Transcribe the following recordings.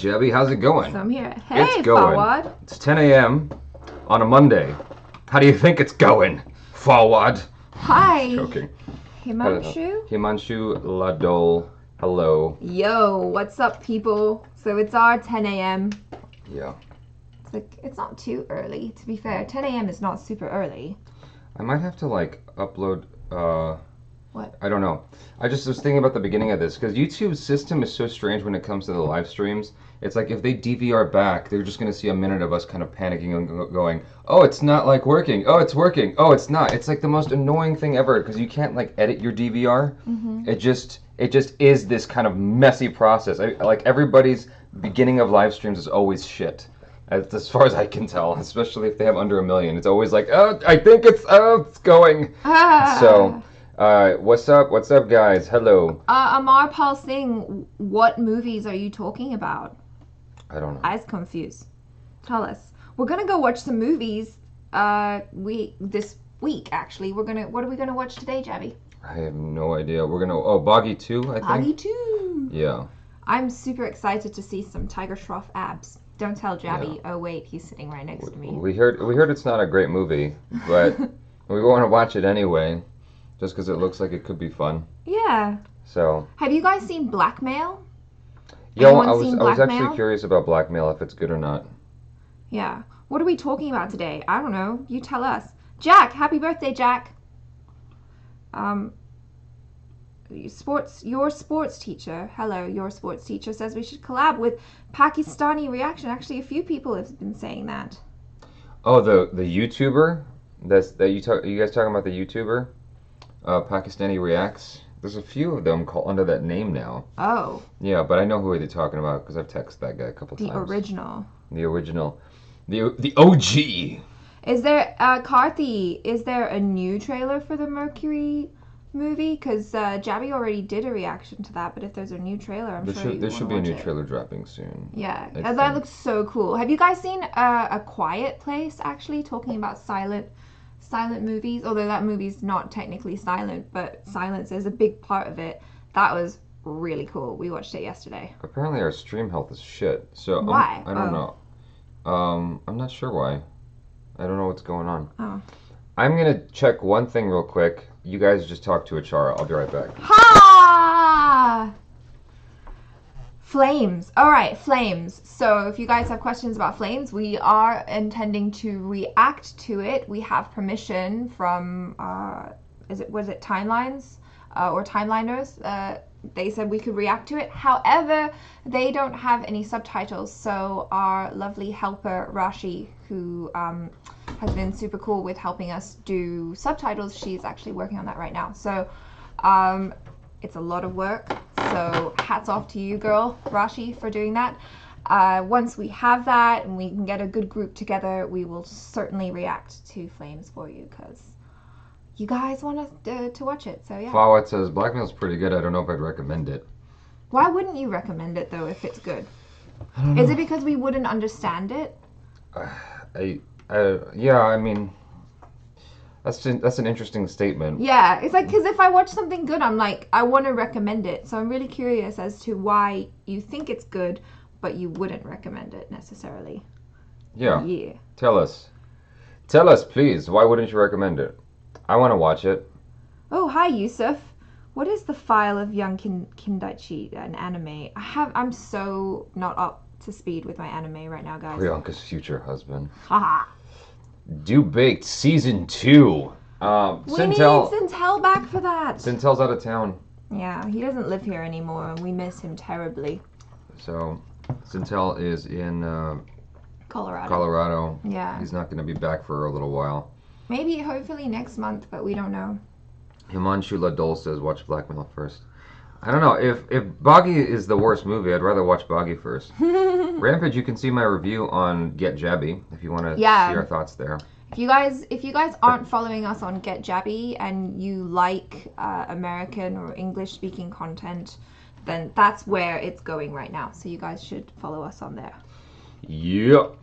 Jaby. How's it going? So I'm here. Hey, it's going. Fawad. It's 10 a.m. on a Monday. How do you think it's going, Fawad? Hi. Joking. Himanshu? Himanshu Ladol. Hello. Yo, what's up, people? So it's our 10 a.m. Yeah. It's not too early, to be fair. 10 a.m. is not super early. I might have to, upload, What? I don't know. I just was thinking about the beginning of this, because YouTube's system is so strange when it comes to the live streams. It's like if they DVR back, they're just going to see a minute of us kind of panicking and going, oh, it's not, working. Oh, it's working. Oh, it's not. It's, the most annoying thing ever, because you can't, edit your DVR. Mm-hmm. It just is this kind of messy process. Everybody's beginning of live streams is always shit. As far as I can tell, especially if they have under 1 million. It's always oh, I think it's going. So, what's up, guys? Hello. Amar Pal Singh, what movies are you talking about? I don't know. I was confused. Tell us. We're gonna go watch some movies. This week actually. What are we gonna watch today, Jaby? I have no idea. We're gonna Boggy 2, I think. Boggy 2. Yeah. I'm super excited to see some Tiger Shroff abs. Don't tell Jaby. Yeah. Oh wait, he's sitting right next to me. We heard it's not a great movie, but we want to watch it anyway, just because it looks like it could be fun. Yeah. So. Have you guys seen Blackmail? Yo, I was actually curious about Blackmail, if it's good or not. Yeah. What are we talking about today? I don't know. You tell us. Jack, happy birthday, Jack. Your sports teacher, hello, your sports teacher says we should collab with Pakistani Reaction. Actually, a few people have been saying that. Oh, the YouTuber? You guys talking about the YouTuber? Pakistani Reacts? There's a few of them under that name now. Oh. Yeah, but I know who they're talking about because I've texted that guy a couple times. The original. The OG. Is there, Karthi, is there a new trailer for the Mercury movie? Because Jaby already did a reaction to that, but if there's a new trailer, there should be a new trailer dropping soon. Yeah, that looks so cool. Have you guys seen A Quiet Place, actually, talking about silent movies? Although that movie's not technically silent, but silence is a big part of it. That was really cool. We watched it yesterday. Apparently our stream health is shit. So why? I don't know. I'm not sure why. I don't know what's going on. Oh. I'm gonna check one thing real quick. You guys just talk to Achara. I'll be right back. Ha! Flames. All right, Flames. So if you guys have questions about Flames, we are intending to react to it. We have permission from, was it Timelines or Timeliners? They said we could react to it. However, they don't have any subtitles. So our lovely helper, Rashi, who has been super cool with helping us do subtitles, she's actually working on that right now. So it's a lot of work. So hats off to you, girl, Rashi, for doing that. Once we have that and we can get a good group together, we will certainly react to Flames for you because you guys want us to watch it. So yeah. Fawad says Blackmail's pretty good. I don't know if I'd recommend it. Why wouldn't you recommend it though if it's good? Is it because we wouldn't understand it? Yeah, I mean, that's an interesting statement. Yeah, it's because if I watch something good, I'm I want to recommend it. So I'm really curious as to why you think it's good, but you wouldn't recommend it necessarily. Yeah. Yeah. Tell us, please. Why wouldn't you recommend it? I want to watch it. Oh, hi, Yusuf. What is the file of Young Kindaichi, an anime? I'm so not up to speed with my anime right now, guys. Priyanka's future husband. Haha. Do Baked Season 2. We need Sintel back for that. Sintel's out of town. Yeah, he doesn't live here anymore, and we miss him terribly. So, Sintel is in Colorado. Yeah. He's not going to be back for a little while. Maybe, hopefully next month, but we don't know. Himanshu Ladol says watch Blackmail first. I don't know. If Boggy is the worst movie, I'd rather watch Boggy first. Rampage, you can see my review on Get Jaby if you want to see our thoughts there. If you guys aren't following us on Get Jaby and you like American or English speaking content, then that's where it's going right now. So you guys should follow us on there. Yep.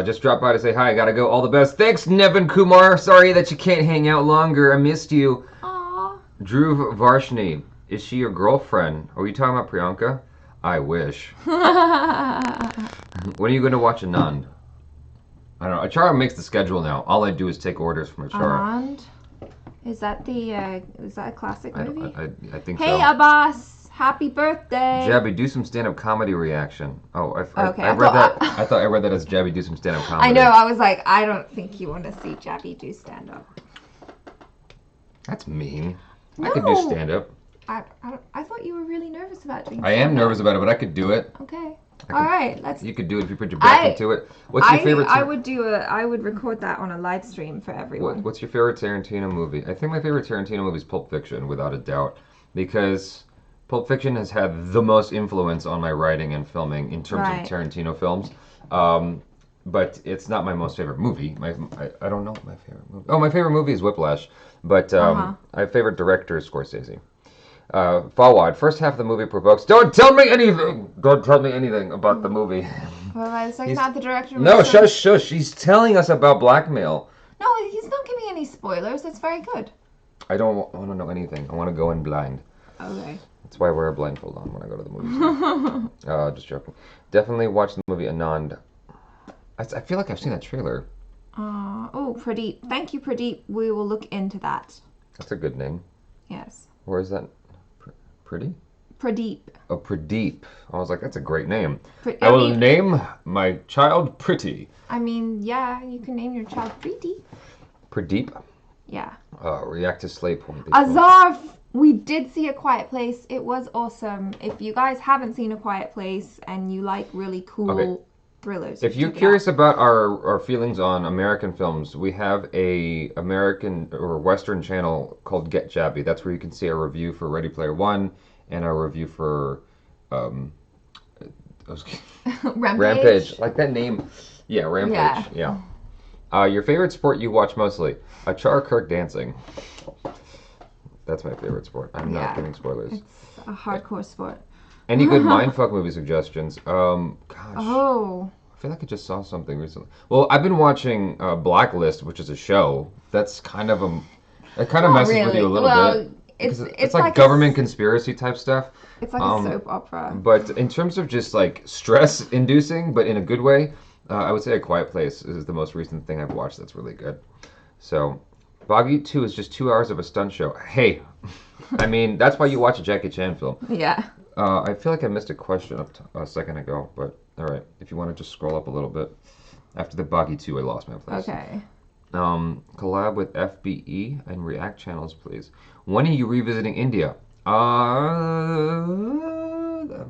Just dropped by to say hi. Gotta go. All the best. Thanks, Nevin Kumar. Sorry that you can't hang out longer. I missed you. Aww. Dhruv Varshni. Is she your girlfriend? Are you talking about Priyanka? I wish. When are you going to watch Anand? I don't know. Achara makes the schedule now. All I do is take orders from Achara. Anand? Is that a classic movie? I think Hey, so. Abbas! Happy birthday! Jaby, do some stand-up comedy reaction. Oh, I Okay, read that. I thought I read that as Jaby, do some stand-up comedy. I know. I was like, I don't think you want to see Jaby do stand-up. That's mean. No. I could do stand-up. I thought you were really nervous about doing I am nervous about it, but I could do it. Okay. All right. Let's. You could do it if you put your back into it. What's your favorite? I would record that on a live stream for everyone. What's your favorite Tarantino movie? I think my favorite Tarantino movie is Pulp Fiction, without a doubt, because Pulp Fiction has had the most influence on my writing and filming in terms of Tarantino films. But it's not my most favorite movie. I don't know my favorite movie. Oh, my favorite movie is Whiplash, but my favorite director is Scorsese. Fawad, first half of the movie provokes. Don't tell me anything. Don't tell me anything about the movie. Well, by the second half, the director. No, shush. He's telling us about blackmail. No, he's not giving any spoilers. That's very good. I don't want to know anything. I want to go in blind. Okay. That's why I wear a blindfold on when I go to the movies. Just joking. Definitely watch the movie Anand. I feel like I've seen that trailer. Oh, Pradeep. Thank you, Pradeep. We will look into that. That's a good name. Yes. Where is that? Pretty? Pradeep. Oh, Pradeep. I was like, that's a great name. I will name my child Pretty. I mean, yeah, you can name your child Preeti. Pradeep? Yeah. React to Slay Point. Azarf! We did see A Quiet Place. It was awesome. If you guys haven't seen A Quiet Place and you like really cool thrillers. If you're curious about our feelings on American films, we have a American or Western channel called Get Jaby. That's where you can see our review for Ready Player One and our review for Rampage. Like that name. Yeah, Rampage. Yeah. Your favorite sport you watch mostly? ACHARA KIRK dancing. That's my favorite sport. I'm not giving spoilers. It's a hardcore sport. Any good mindfuck movie suggestions? Gosh. Oh. I feel like I just saw something recently. Well, I've been watching Blacklist, which is a show. That's kind of it kind of messes with you a little bit. It's like government conspiracy type stuff. It's like a soap opera. But in terms of just like stress inducing, but in a good way, I would say A Quiet Place is the most recent thing I've watched that's really good. So, Boggy 2 is just 2 hours of a stunt show. Hey, I mean, that's why you watch a Jackie Chan film. Yeah. I feel like I missed a question a second ago, but all right. If you want to just scroll up a little bit. After the Boggy 2, I lost my place. Okay. Collab with FBE and React channels, please. When are you revisiting India? That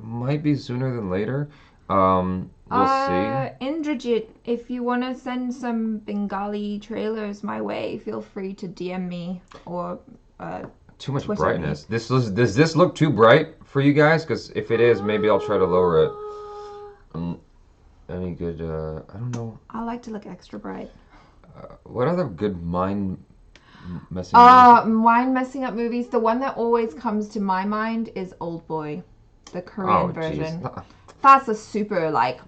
might be sooner than later. We'll see. Indrajit, if you want to send some Bengali trailers my way, feel free to DM me or too much Twitter brightness. Does this look too bright for you guys? Because if it is, maybe I'll try to lower it. Any good? I don't know. I like to look extra bright. What other good mind messing? Mind messing up movies. The one that always comes to my mind is Old Boy, the Korean version. Geez. That's a super like.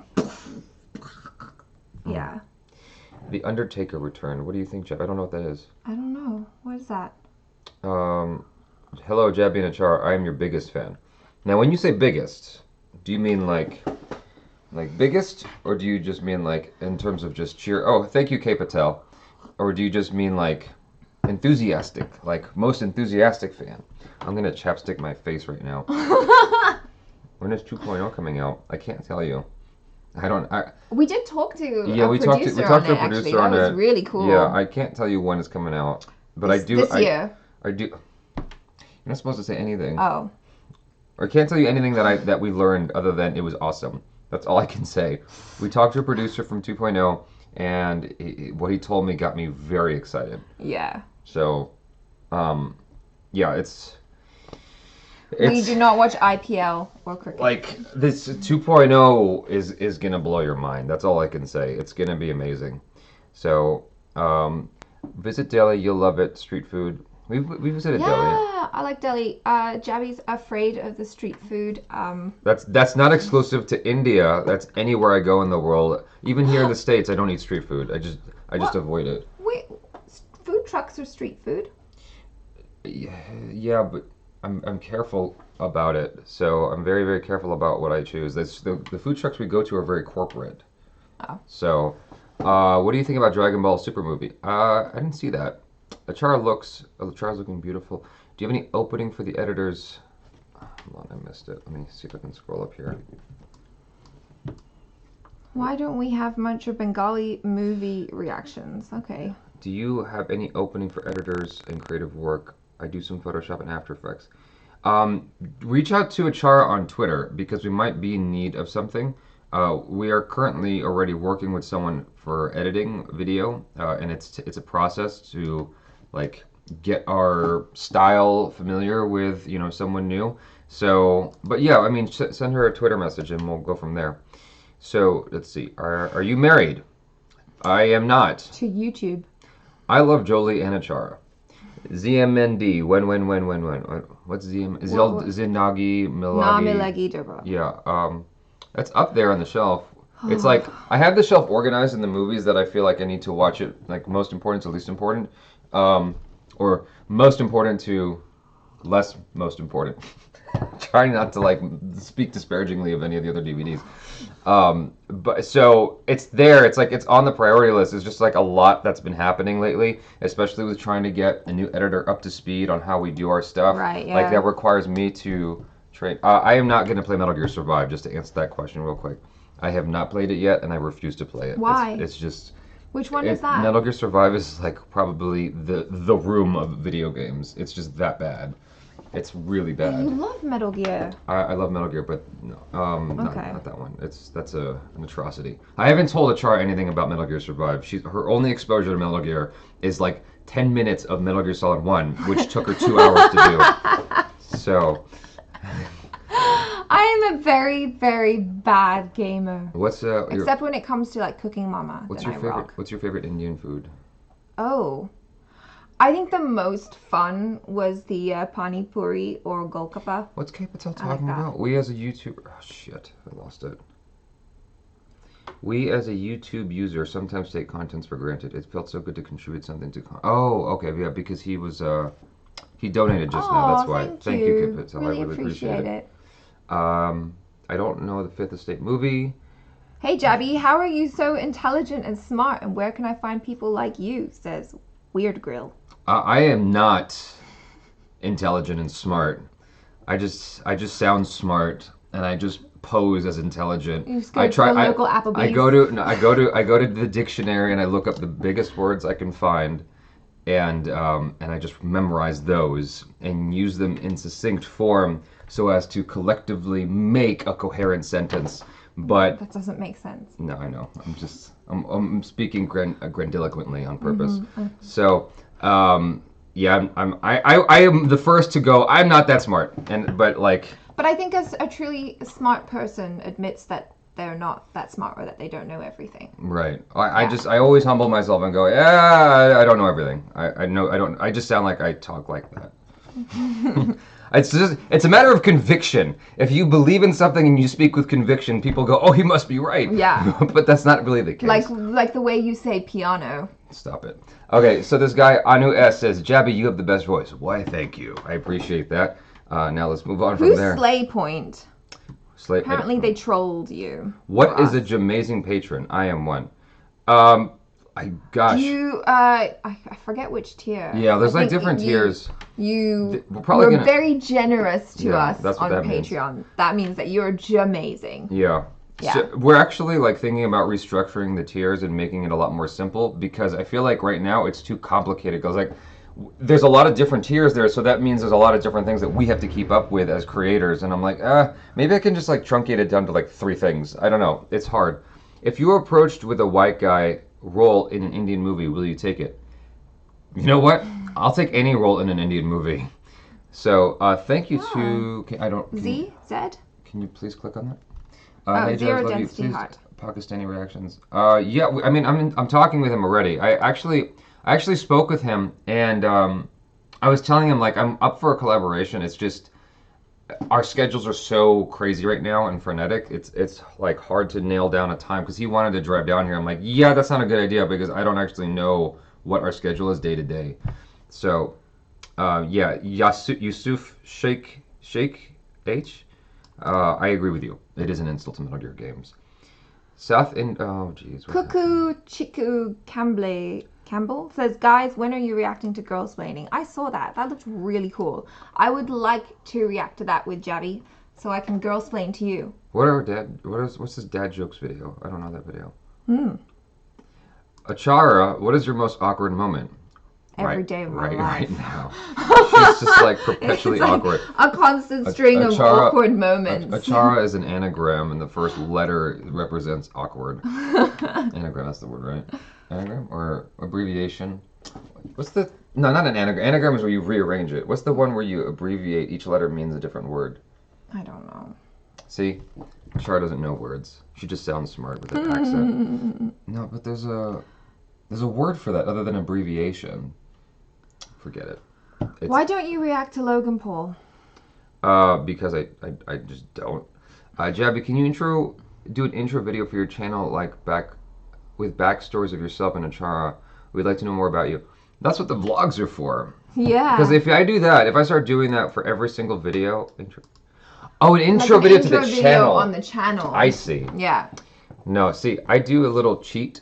Yeah. The Undertaker return. What do you think, Jeff? I don't know what that is. I don't know. What is that? Hello, Jaby and Achara. I am your biggest fan. Now, when you say biggest, do you mean like biggest, or do you just mean like in terms of just cheer? Oh, thank you, K Patel. Or do you just mean like enthusiastic, like most enthusiastic fan? I'm gonna chapstick my face right now. When is 2.0 coming out? I can't tell you. We did talk to we talked to a producer on it. That was really cool. Yeah, I can't tell you when it's coming out, but this year. I do. You're not supposed to say anything. Oh. I can't tell you anything that we learned other than it was awesome. That's all I can say. We talked to a producer from 2.0, and what he told me got me very excited. Yeah. So, yeah, it's we do not watch IPL or cricket. Like, this 2.0 is going to blow your mind. That's all I can say. It's going to be amazing. So, visit Delhi. You'll love it. Street food. We visited Delhi. Yeah, I like Delhi. Jaby's afraid of the street food. That's not exclusive to India. That's anywhere I go in the world. Even here in the States, I don't eat street food. I just avoid it. Wait, food trucks are street food? Yeah, but I'm careful about it. So I'm very, very careful about what I choose. The food trucks we go to are very corporate. Oh. So, what do you think about Dragon Ball Super movie? I didn't see that. Achara's looking beautiful. Do you have any opening for the editors? Hold on, I missed it. Let me see if I can scroll up here. Why don't we have much of Bengali movie reactions? Okay. Do you have any opening for editors and creative work? I do some Photoshop and After Effects. Reach out to Achara on Twitter because we might be in need of something. We are currently already working with someone for editing video, and it's a process to like get our style familiar with someone new. So, but yeah, I mean, send her a Twitter message and we'll go from there. So let's see. Are you married? I am not. To YouTube. I love Jolie and Achara. ZMND. When. What's ZM? Zinagi Milagi. Namilagi Dobra. Yeah. That's up there on the shelf. It's like I have the shelf organized in the movies that I feel like I need to watch it, like most important to least important, or most important to less most important. Trying not to like speak disparagingly of any of the other DVDs. But so it's there. It's like it's on the priority list. It's just like a lot that's been happening lately, especially with trying to get a new editor up to speed on how we do our stuff. Right. Yeah. Like that requires me to train. I am not going to play Metal Gear Survive. Just to answer that question real quick, I have not played it yet, and I refuse to play it. Why? It's just. Which one is that? Metal Gear Survive is like probably the room of video games. It's just that bad. It's really bad. You love Metal Gear. I love Metal Gear, but no, Okay. not that one. That's an atrocity. I haven't told Achara anything about Metal Gear Survive. Her only exposure to Metal Gear is like 10 minutes of Metal Gear Solid 1, which took her 2 hours to do. So. I am a very, very bad gamer. What's except when it comes to like Cooking Mama. What's then your I favorite? rock. What's your favorite Indian food? Oh. I think the most fun was the Pani Puri or Golgappa. What's K-Patel I like talking that. about? We as a YouTuber... Oh, shit. I lost it. We as a YouTube user sometimes take contents for granted. It felt so good to contribute something to... Oh, okay. Yeah, because he was... he donated just now. That's why. Thank you. K-Patel. Really I really appreciate it. I don't know the Fifth Estate movie. Hey, Jaby, how are you so intelligent and smart? And where can I find people like you? Says Weird Grill. I am not intelligent and smart. I just sound smart, and I just pose as intelligent. You just go to the local Applebee's. I go to the dictionary and I look up the biggest words I can find, and I just memorize those and use them in succinct form so as to collectively make a coherent sentence. But that doesn't make sense. No, I know. I'm speaking grandiloquently on purpose. So. Yeah, I am the first to go. I'm not that smart, but I think as a truly smart person admits that they're not that smart or that they don't know everything. Right. I always humble myself and go, yeah, I don't know everything. I know I don't. I just sound like I talk like that. It's a matter of conviction. If you believe in something and you speak with conviction, people go, oh, he must be right. Yeah. But that's not really the case. Like the way you say piano. Stop it. Okay, so this guy, Anu S, says, Jaby, you have the best voice. Why, thank you. I appreciate that. Now let's move on from there. Who's Slay Point? Apparently they trolled you. What is a Jamazing patron? I am one. Gosh. I forget which tier. Yeah, there's like different tiers. You're very generous to us on Patreon. Means. That means that you're Jamazing. Yeah. Yeah. So we're actually like thinking about restructuring the tiers and making it a lot more simple because I feel like right now it's too complicated because like there's a lot of different tiers there, so that means there's a lot of different things that we have to keep up with as creators, and I'm like, maybe I can just like truncate it down to like 3 things. I don't know. It's hard. If you were approached with a white guy role in an Indian movie, will you take it? You know what? I'll take any role in an Indian movie. So thank you to Can you please click on that? Hey, Zero Jazz, Density Heart. Pakistani reactions. Yeah, I mean, I'm talking with him already. I actually spoke with him, and I was telling him like I'm up for a collaboration. It's just our schedules are so crazy right now and frenetic. It's like hard to nail down a time because he wanted to drive down here. I'm like, yeah, that's not a good idea because I don't actually know what our schedule is day to day. So Yeah, Yusuf Sheikh H. I agree with you. It is an insult to Metal Gear games. Oh jeez. Cuckoo Chiku Campbell says, guys, when are you reacting to girl splaining? I saw that. That looked really cool. I would like to react to that with Jaby, so I can girl splain to you. What's this dad jokes video? I don't know that video. Hmm. Achara, what is your most awkward moment? Every day of my life. Right now. She's just like perpetually like awkward. A constant string of awkward moments. Achara is an anagram, and the first letter represents awkward. Anagram, that's the word, right? Anagram or abbreviation? No, not an anagram. Anagram is where you rearrange it. What's the one where you abbreviate each letter means a different word? I don't know. See? Achara doesn't know words. She just sounds smart with that accent. No, but there's a word for that other than abbreviation. Forget it. Why don't you react to Logan Paul? Because I just don't. Jaby, can you do an intro video for your channel, like with backstories of yourself and Achara? We'd like to know more about you. That's what the vlogs are for. Yeah. Because if I do that, if I start doing that for every single video, an intro video to the channel. On the channel. I see. Yeah. No, see, I do a little cheat.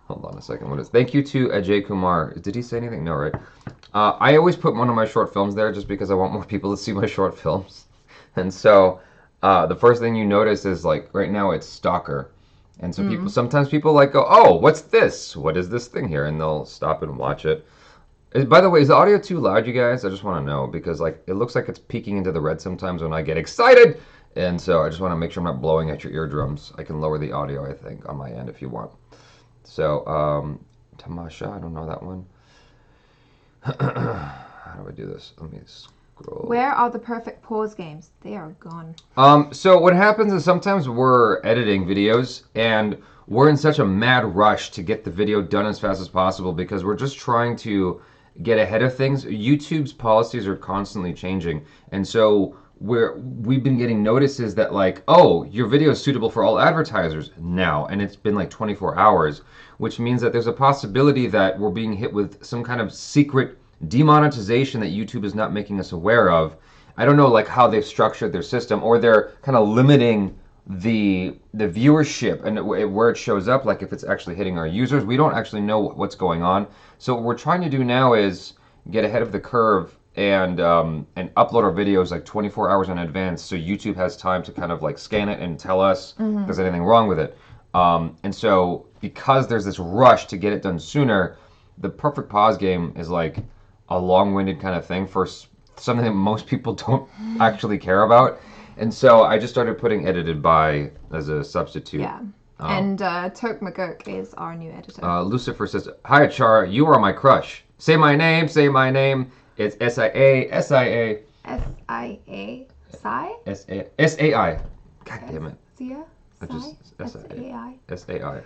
Hold on a second. What is? Thank you to Ajay Kumar. Did he say anything? No, right? I always put one of my short films there just because I want more people to see my short films. And so the first thing you notice is like right now it's Stalker. And so sometimes people like go, oh, what's this? What is this thing here? And they'll stop and watch it. By the way, is the audio too loud, you guys? I just want to know because like it looks like it's peeking into the red sometimes when I get excited. And so I just want to make sure I'm not blowing at your eardrums. I can lower the audio, I think, on my end if you want. So, Tamasha, I don't know that one. How do I do this? Let me scroll. Where are the perfect pause games? They are gone. So what happens is sometimes we're editing videos and we're in such a mad rush to get the video done as fast as possible because we're just trying to get ahead of things. YouTube's policies are constantly changing. And so we've been getting notices that like, oh, your video is suitable for all advertisers now, and it's been like 24 hours, which means that there's a possibility that we're being hit with some kind of secret demonetization that YouTube is not making us aware of. I don't know like how they've structured their system, or they're kind of limiting the viewership and where it shows up, like if it's actually hitting our users. We don't actually know what's going on. So what we're trying to do now is get ahead of the curve and upload our videos like 24 hours in advance, so YouTube has time to kind of like scan it and tell us if there's anything wrong with it. And so because there's this rush to get it done sooner, the perfect pause game is like a long-winded kind of thing for something that most people don't actually care about. And so I just started putting edited by as a substitute. Yeah. And Toke McGurk is our new editor. Lucifer says, hi Achara, you are my crush. Say my name, say my name. It's S-I-A, S-I-A. S-I-A? Sai? S-A-I. God damn it. Sia? S-A-I? S-A-I.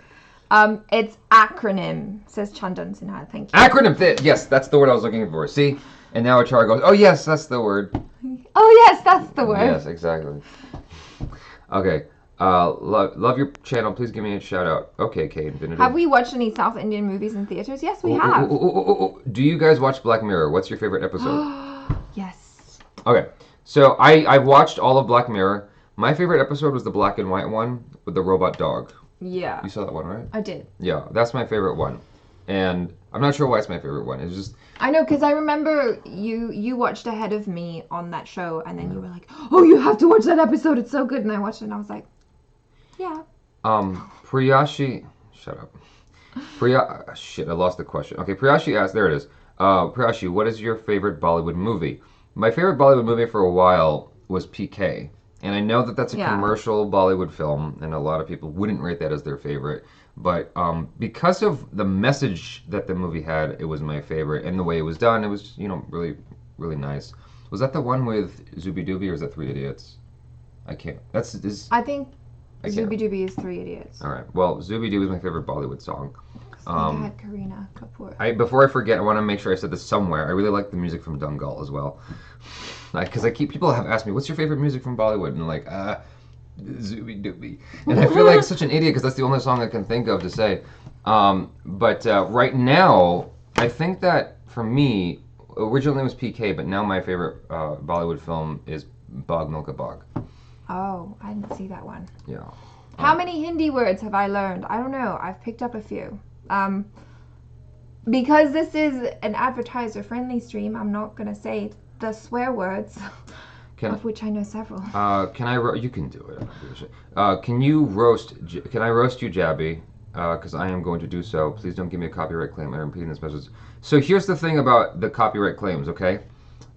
It's acronym, says Chandan Sinha. Thank you. Acronym! Yes, that's the word I was looking for. See? And now Achara goes, oh yes, that's the word. Oh yes, that's the word. Yes, exactly. Okay. Love your channel. Please give me a shout out. Okay, Kay Infinity. Have we watched any South Indian movies in theaters? Yes, we have. Do you guys watch Black Mirror? What's your favorite episode? Yes. Okay, so I've watched all of Black Mirror. My favorite episode was the black and white one with the robot dog. Yeah. You saw that one, right? I did. Yeah, that's my favorite one. And I'm not sure why it's my favorite one. It's just... I know, because I remember you watched ahead of me on that show, and then you were like, oh, you have to watch that episode. It's so good. And I watched it, and I was like, yeah. Priyashi... Shut up. Shit, I lost the question. Okay, Priyashi asked... There it is. Priyashi, what is your favorite Bollywood movie? My favorite Bollywood movie for a while was PK. And I know that that's a commercial Bollywood film, and a lot of people wouldn't rate that as their favorite. But because of the message that the movie had, it was my favorite. And the way it was done, it was, really, really nice. Was that the one with Zubi Dooby, or is that Three Idiots? I can't. I think Zubi Dooby is Three Idiots. All right. Well, Zubi Dooby is my favorite Bollywood song. I had Kareena Kapoor. Before I forget, I want to make sure I said this somewhere. I really like the music from Dangal as well. Because people have asked me, what's your favorite music from Bollywood? And like, Zubi Dooby. And I feel like such an idiot because that's the only song I can think of to say. But right now, I think that for me, originally it was PK, but now my favorite Bollywood film is Bog Milka Bog. Oh, I didn't see that one. Yeah. How many Hindi words have I learned? I don't know. I've picked up a few. Because this is an advertiser-friendly stream, I'm not gonna say the swear words, of which I know several. Can I? You can do it. Can you roast? Can I roast you, Jaby? Because I am going to do so. Please don't give me a copyright claim. I'm repeating this message. So here's the thing about the copyright claims, okay?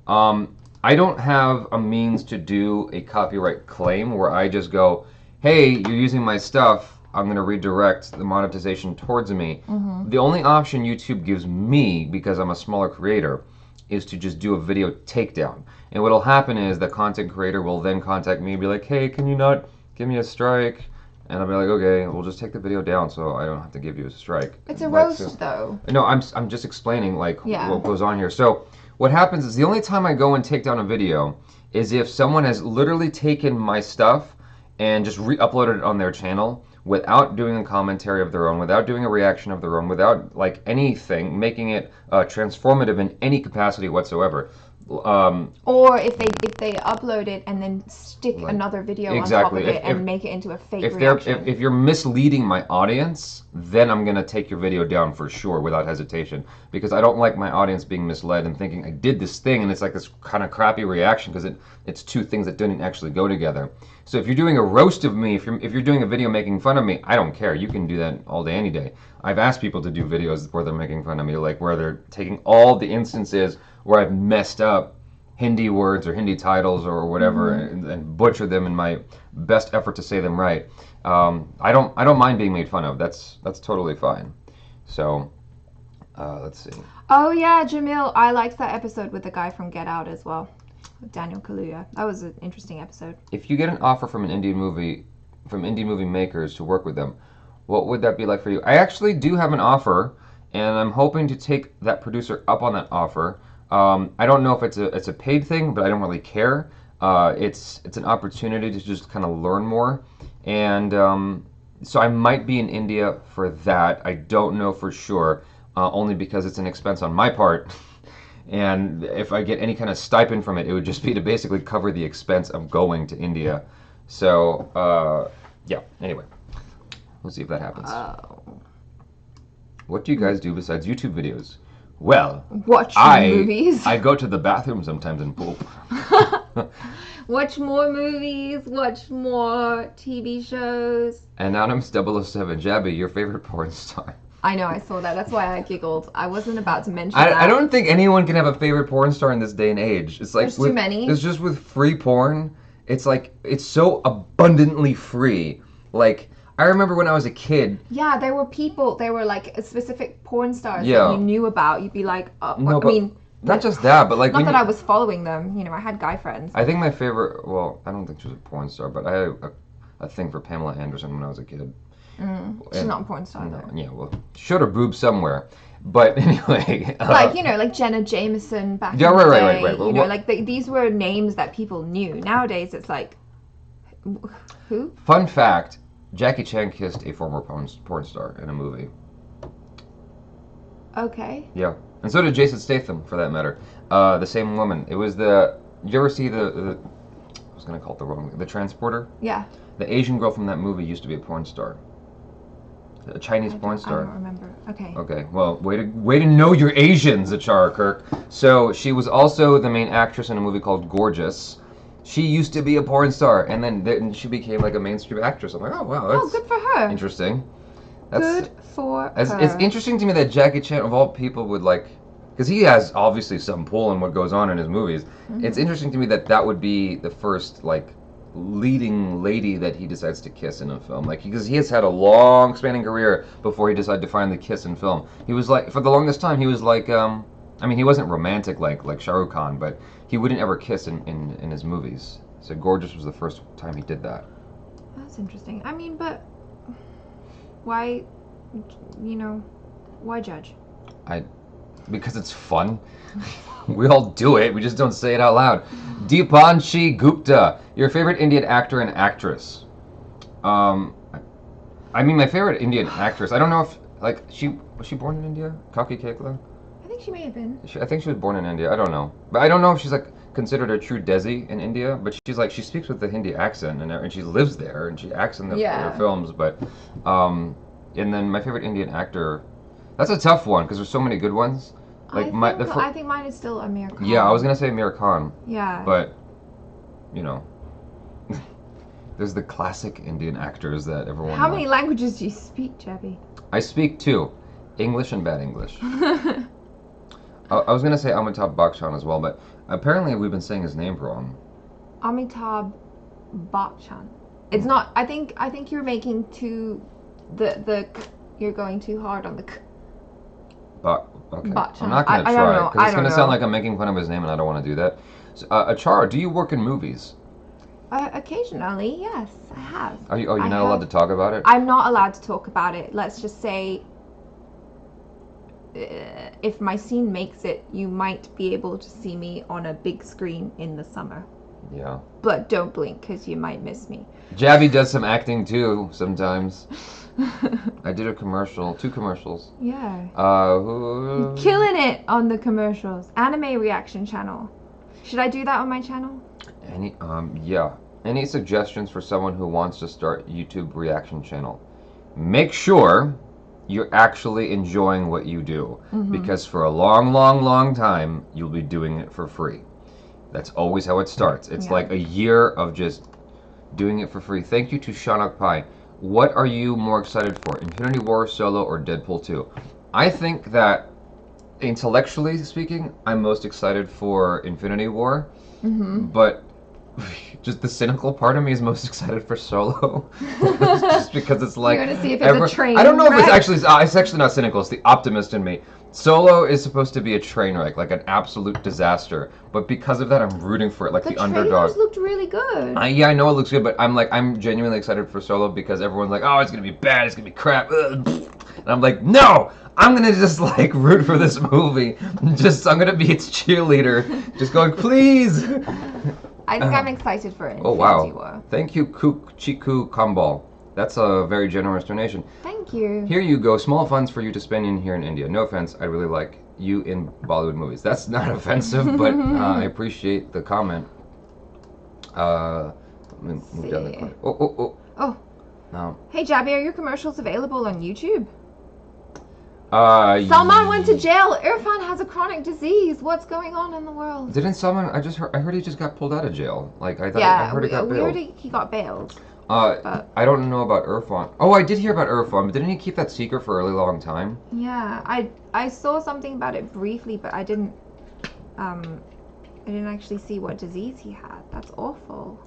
I don't have a means to do a copyright claim where I just go, hey, you're using my stuff, I'm going to redirect the monetization towards me. The only option YouTube gives me, because I'm a smaller creator, is to just do a video takedown. And what'll happen is the content creator will then contact me and be like, hey, can you not give me a strike? And I'll be like, okay, we'll just take the video down so I don't have to give you a strike. It's a roast, though. No, I'm just explaining what goes on here. So what happens is the only time I go and take down a video is if someone has literally taken my stuff and just re-uploaded it on their channel without doing a commentary of their own, without doing a reaction of their own, without like anything, making it transformative in any capacity whatsoever. Or if they upload it and then stick another video on top of it and make it into a fake reaction. If you're misleading my audience, then I'm going to take your video down for sure without hesitation, because I don't like my audience being misled and thinking I did this thing and it's like this kind of crappy reaction because it's two things that didn't actually go together. So if you're doing a roast of me, if you're doing a video making fun of me, I don't care. You can do that all day, any day. I've asked people to do videos where they're making fun of me, like where they're taking all the instances where I've messed up Hindi words or Hindi titles or whatever and butchered them in my best effort to say them right. I don't mind being made fun of. That's totally fine. So let's see. Oh yeah, Jamil, I liked that episode with the guy from Get Out as well, with Daniel Kaluuya. That was an interesting episode. If you get an offer from indie movie makers to work with them, what would that be like for you? I actually do have an offer, and I'm hoping to take that producer up on that offer. I don't know if it's a paid thing, but I don't really care. It's an opportunity to just kind of learn more, and so I might be in India for that. I don't know for sure, only because it's an expense on my part, and if I get any kind of stipend from it, it would just be to basically cover the expense of going to India. So yeah. Anyway, we'll see if that happens. What do you guys do besides YouTube videos? Well, watch movies. I go to the bathroom sometimes and poop. Watch more movies, watch more TV shows. Anonymous 007, Jaby, your favorite porn star. I know, I saw that. That's why I giggled. I wasn't about to mention that. I don't think anyone can have a favorite porn star in this day and age. It's like there's too many. It's just with free porn. It's like it's so abundantly free. Like, I remember when I was a kid. Yeah, there were people. There were like specific porn stars that you knew about. You'd be like, no, I mean, not just that, but like not that I was following them. You know, I had guy friends. I think my favorite. Well, I don't think she was a porn star, but I had a thing for Pamela Anderson when I was a kid. She's not a porn star. No, yeah, well, showed her boobs somewhere. But anyway, like, you know, like Jenna Jameson back in the day. Right. You know, like these were names that people knew. Nowadays, it's like, who? Fun fact. Jackie Chan kissed a former porn star in a movie. Okay. Yeah. And so did Jason Statham, for that matter. The same woman. It was the... Did you ever see the I was going to call it the wrong... The Transporter? Yeah. The Asian girl from that movie used to be a porn star. A Chinese porn star. I don't remember. Okay. Okay. Well, way to know your Asians, ACHARA, KIRK. So she was also the main actress in a movie called Gorgeous. She used to be a porn star, and then she became like a mainstream actress. I'm like, oh wow, that's good for her. Interesting. Good for her. It's interesting to me that Jackie Chan, of all people, would like, because he has obviously some pull in what goes on in his movies. It's interesting to me that would be the first like leading lady that he decides to kiss in a film, like because he has had a long spanning career before he decided to finally kiss in film. He was like, for the longest time, he was like, I mean, he wasn't romantic like Shah Rukh Khan, but he wouldn't ever kiss in his movies. So Gorgeous was the first time he did that. That's interesting. I mean, but why, you know, why judge? Because it's fun. We all do it. We just don't say it out loud. Deepanshi Gupta, your favorite Indian actor and actress. I mean, my favorite Indian actress. I don't know if like was she born in India? Kaki Kekla? think she may have been. I think she was born in India. I don't know, but I don't know if she's like considered a true Desi in India. But she's like she speaks with the Hindi accent and she lives there and she acts in her films. But and then my favorite Indian actor, that's a tough one because there's so many good ones. Like I think mine is still Amir Khan. Yeah, I was gonna say Amir Khan. Yeah. But you know, there's the classic Indian actors that everyone. How many languages do you speak, Jaby? I speak 2, English and bad English. I was gonna say Amitabh Bachchan as well, but apparently we've been saying his name wrong. Amitabh Bachchan. It's not. I think you're making you're going too hard on the k. Okay. Bachchan. I'm not gonna try because it's gonna sound like I'm making fun of his name, and I don't want to do that. So, Achara, do you work in movies? Occasionally, yes, I have. Are you not allowed to talk about it? I'm not allowed to talk about it. Let's just say, if my scene makes it, you might be able to see me on a big screen in the summer. Yeah. But don't blink, because you might miss me. Jaby does some acting too sometimes. I did a commercial, 2 commercials. Yeah. You're killing it on the commercials. Anime reaction channel. Should I do that on my channel? Yeah. Any suggestions for someone who wants to start YouTube reaction channel? Make sure you're actually enjoying what you do, because for a long, long, long time you'll be doing it for free. That's always how it starts. It's like a year of just doing it for free. Thank you to Shenoy. What are you more excited for, Infinity War Solo or Deadpool 2? I think that intellectually speaking, I'm most excited for Infinity War, but just the cynical part of me is most excited for Solo. Just because it's like you're gonna see if it's a train I don't know wreck? if it's actually not cynical, it's the optimist in me. Solo is supposed to be a train wreck, like an absolute disaster, but because of that I'm rooting for it, like the underdog. The trailers looked really good. Yeah, I know it looks good, but I'm genuinely excited for Solo because everyone's like, oh, it's gonna be bad, it's gonna be crap, and I'm like, no, I'm gonna just like root for this movie. I'm gonna be its cheerleader, just going, please. I think I'm excited for it. Oh wow! Thank you, Chiku Kambal. That's a very generous donation. Thank you. Here you go. Small funds for you to spend in here in India. No offense, I really like you in Bollywood movies. That's not offensive, but I appreciate the comment. Let me move down the corner. Oh. No. Hey Jaby, are your commercials available on YouTube? Salman went to jail. Irfan has a chronic disease. What's going on in the world? Didn't Salman? I heard he just got pulled out of jail. Like I thought. Yeah, I heard he got bailed. We heard he got bailed. I don't know about Irfan. Oh, I did hear about Irfan, but didn't he keep that secret for a really long time? Yeah, I saw something about it briefly, but I didn't actually see what disease he had. That's awful.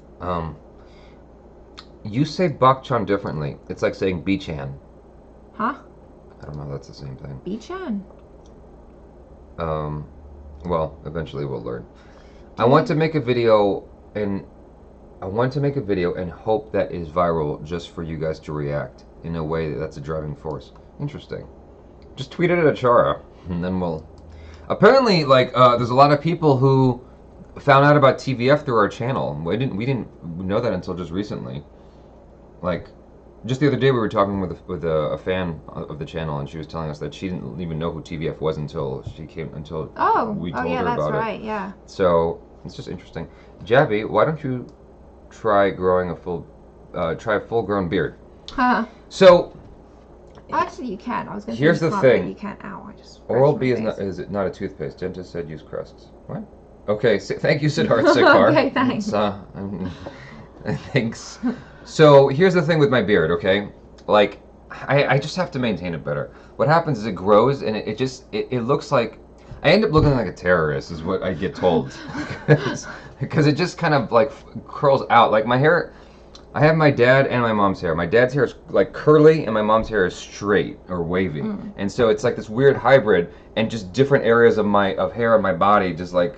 You say Bachchan differently. It's like saying Bichan. Huh? I don't know if that's the same thing. Bichan. Well, eventually we'll learn. I want to make a video and hope that is viral just for you guys to react in a way that's a driving force. Interesting. Just tweet it at Achara, and then we'll... Apparently, like, there's a lot of people who found out about TVF through our channel. We didn't know that until just recently. Like, just the other day we were talking with a fan of the channel, and she was telling us that she didn't even know who TVF was until we told her about it. Right, yeah. So it's just interesting. Jaby, why don't you try growing a full-grown beard? Huh. So. Actually, you can. I was going to say here's the thing. You can't. Ow! I just. Oral-B is not a toothpaste. Dentist said use crusts. What? Okay. Thank you, Siddharth Sikar. Okay, thanks. Thanks. So here's the thing with my beard, okay? Like, I just have to maintain it better. What happens is it grows and it looks like, I end up looking like a terrorist is what I get told. Because it just kind of like curls out. Like my hair, I have my dad and my mom's hair. My dad's hair is like curly and my mom's hair is straight or wavy. And so it's like this weird hybrid, and just different areas of hair on my body just like,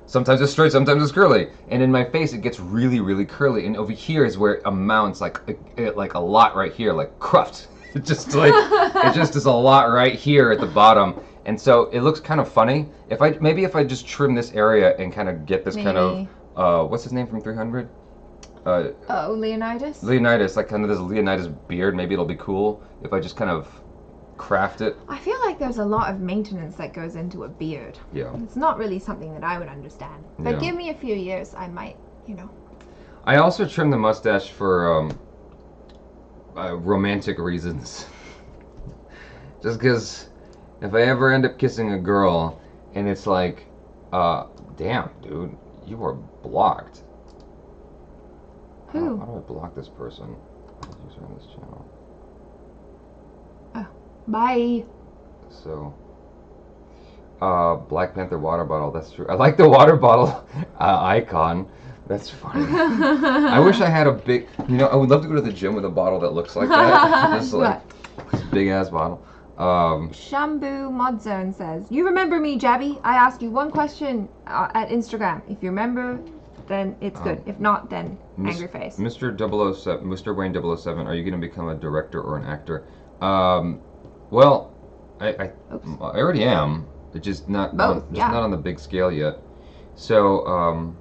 sometimes it's straight, sometimes it's curly. And in my face, it gets really, really curly. And over here is where it amounts like a lot right here, like cruft. It just is a lot right here at the bottom. And so it looks kind of funny. If I just trim this area and kind of get this kind of, what's his name from 300? Leonidas? Leonidas, like kind of this Leonidas beard. Maybe it'll be cool if I just kind of craft it. I feel like like there's a lot of maintenance that goes into a beard. Yeah. It's not really something that I would understand. But Yeah. give me a few years, I might, you know. I also trim the mustache for romantic reasons. Just because if I ever end up kissing a girl and it's like, damn, dude, you are blocked. Who? How do I block this person? User on this channel. Oh, bye. So, Black Panther water bottle. That's true. I like the water bottle icon. That's funny. I wish I had a big. You know, I would love to go to the gym with a bottle that looks like that. Just like this big ass bottle. Shambu Modzone says, "You remember me, Jaby? I asked you one question at Instagram. If you remember, then it's good. If not, then angry face." Mr. 007, Mr. Wayne 007, are you going to become a director or an actor? Well, I already am. It's just not Both, not on the big scale yet. So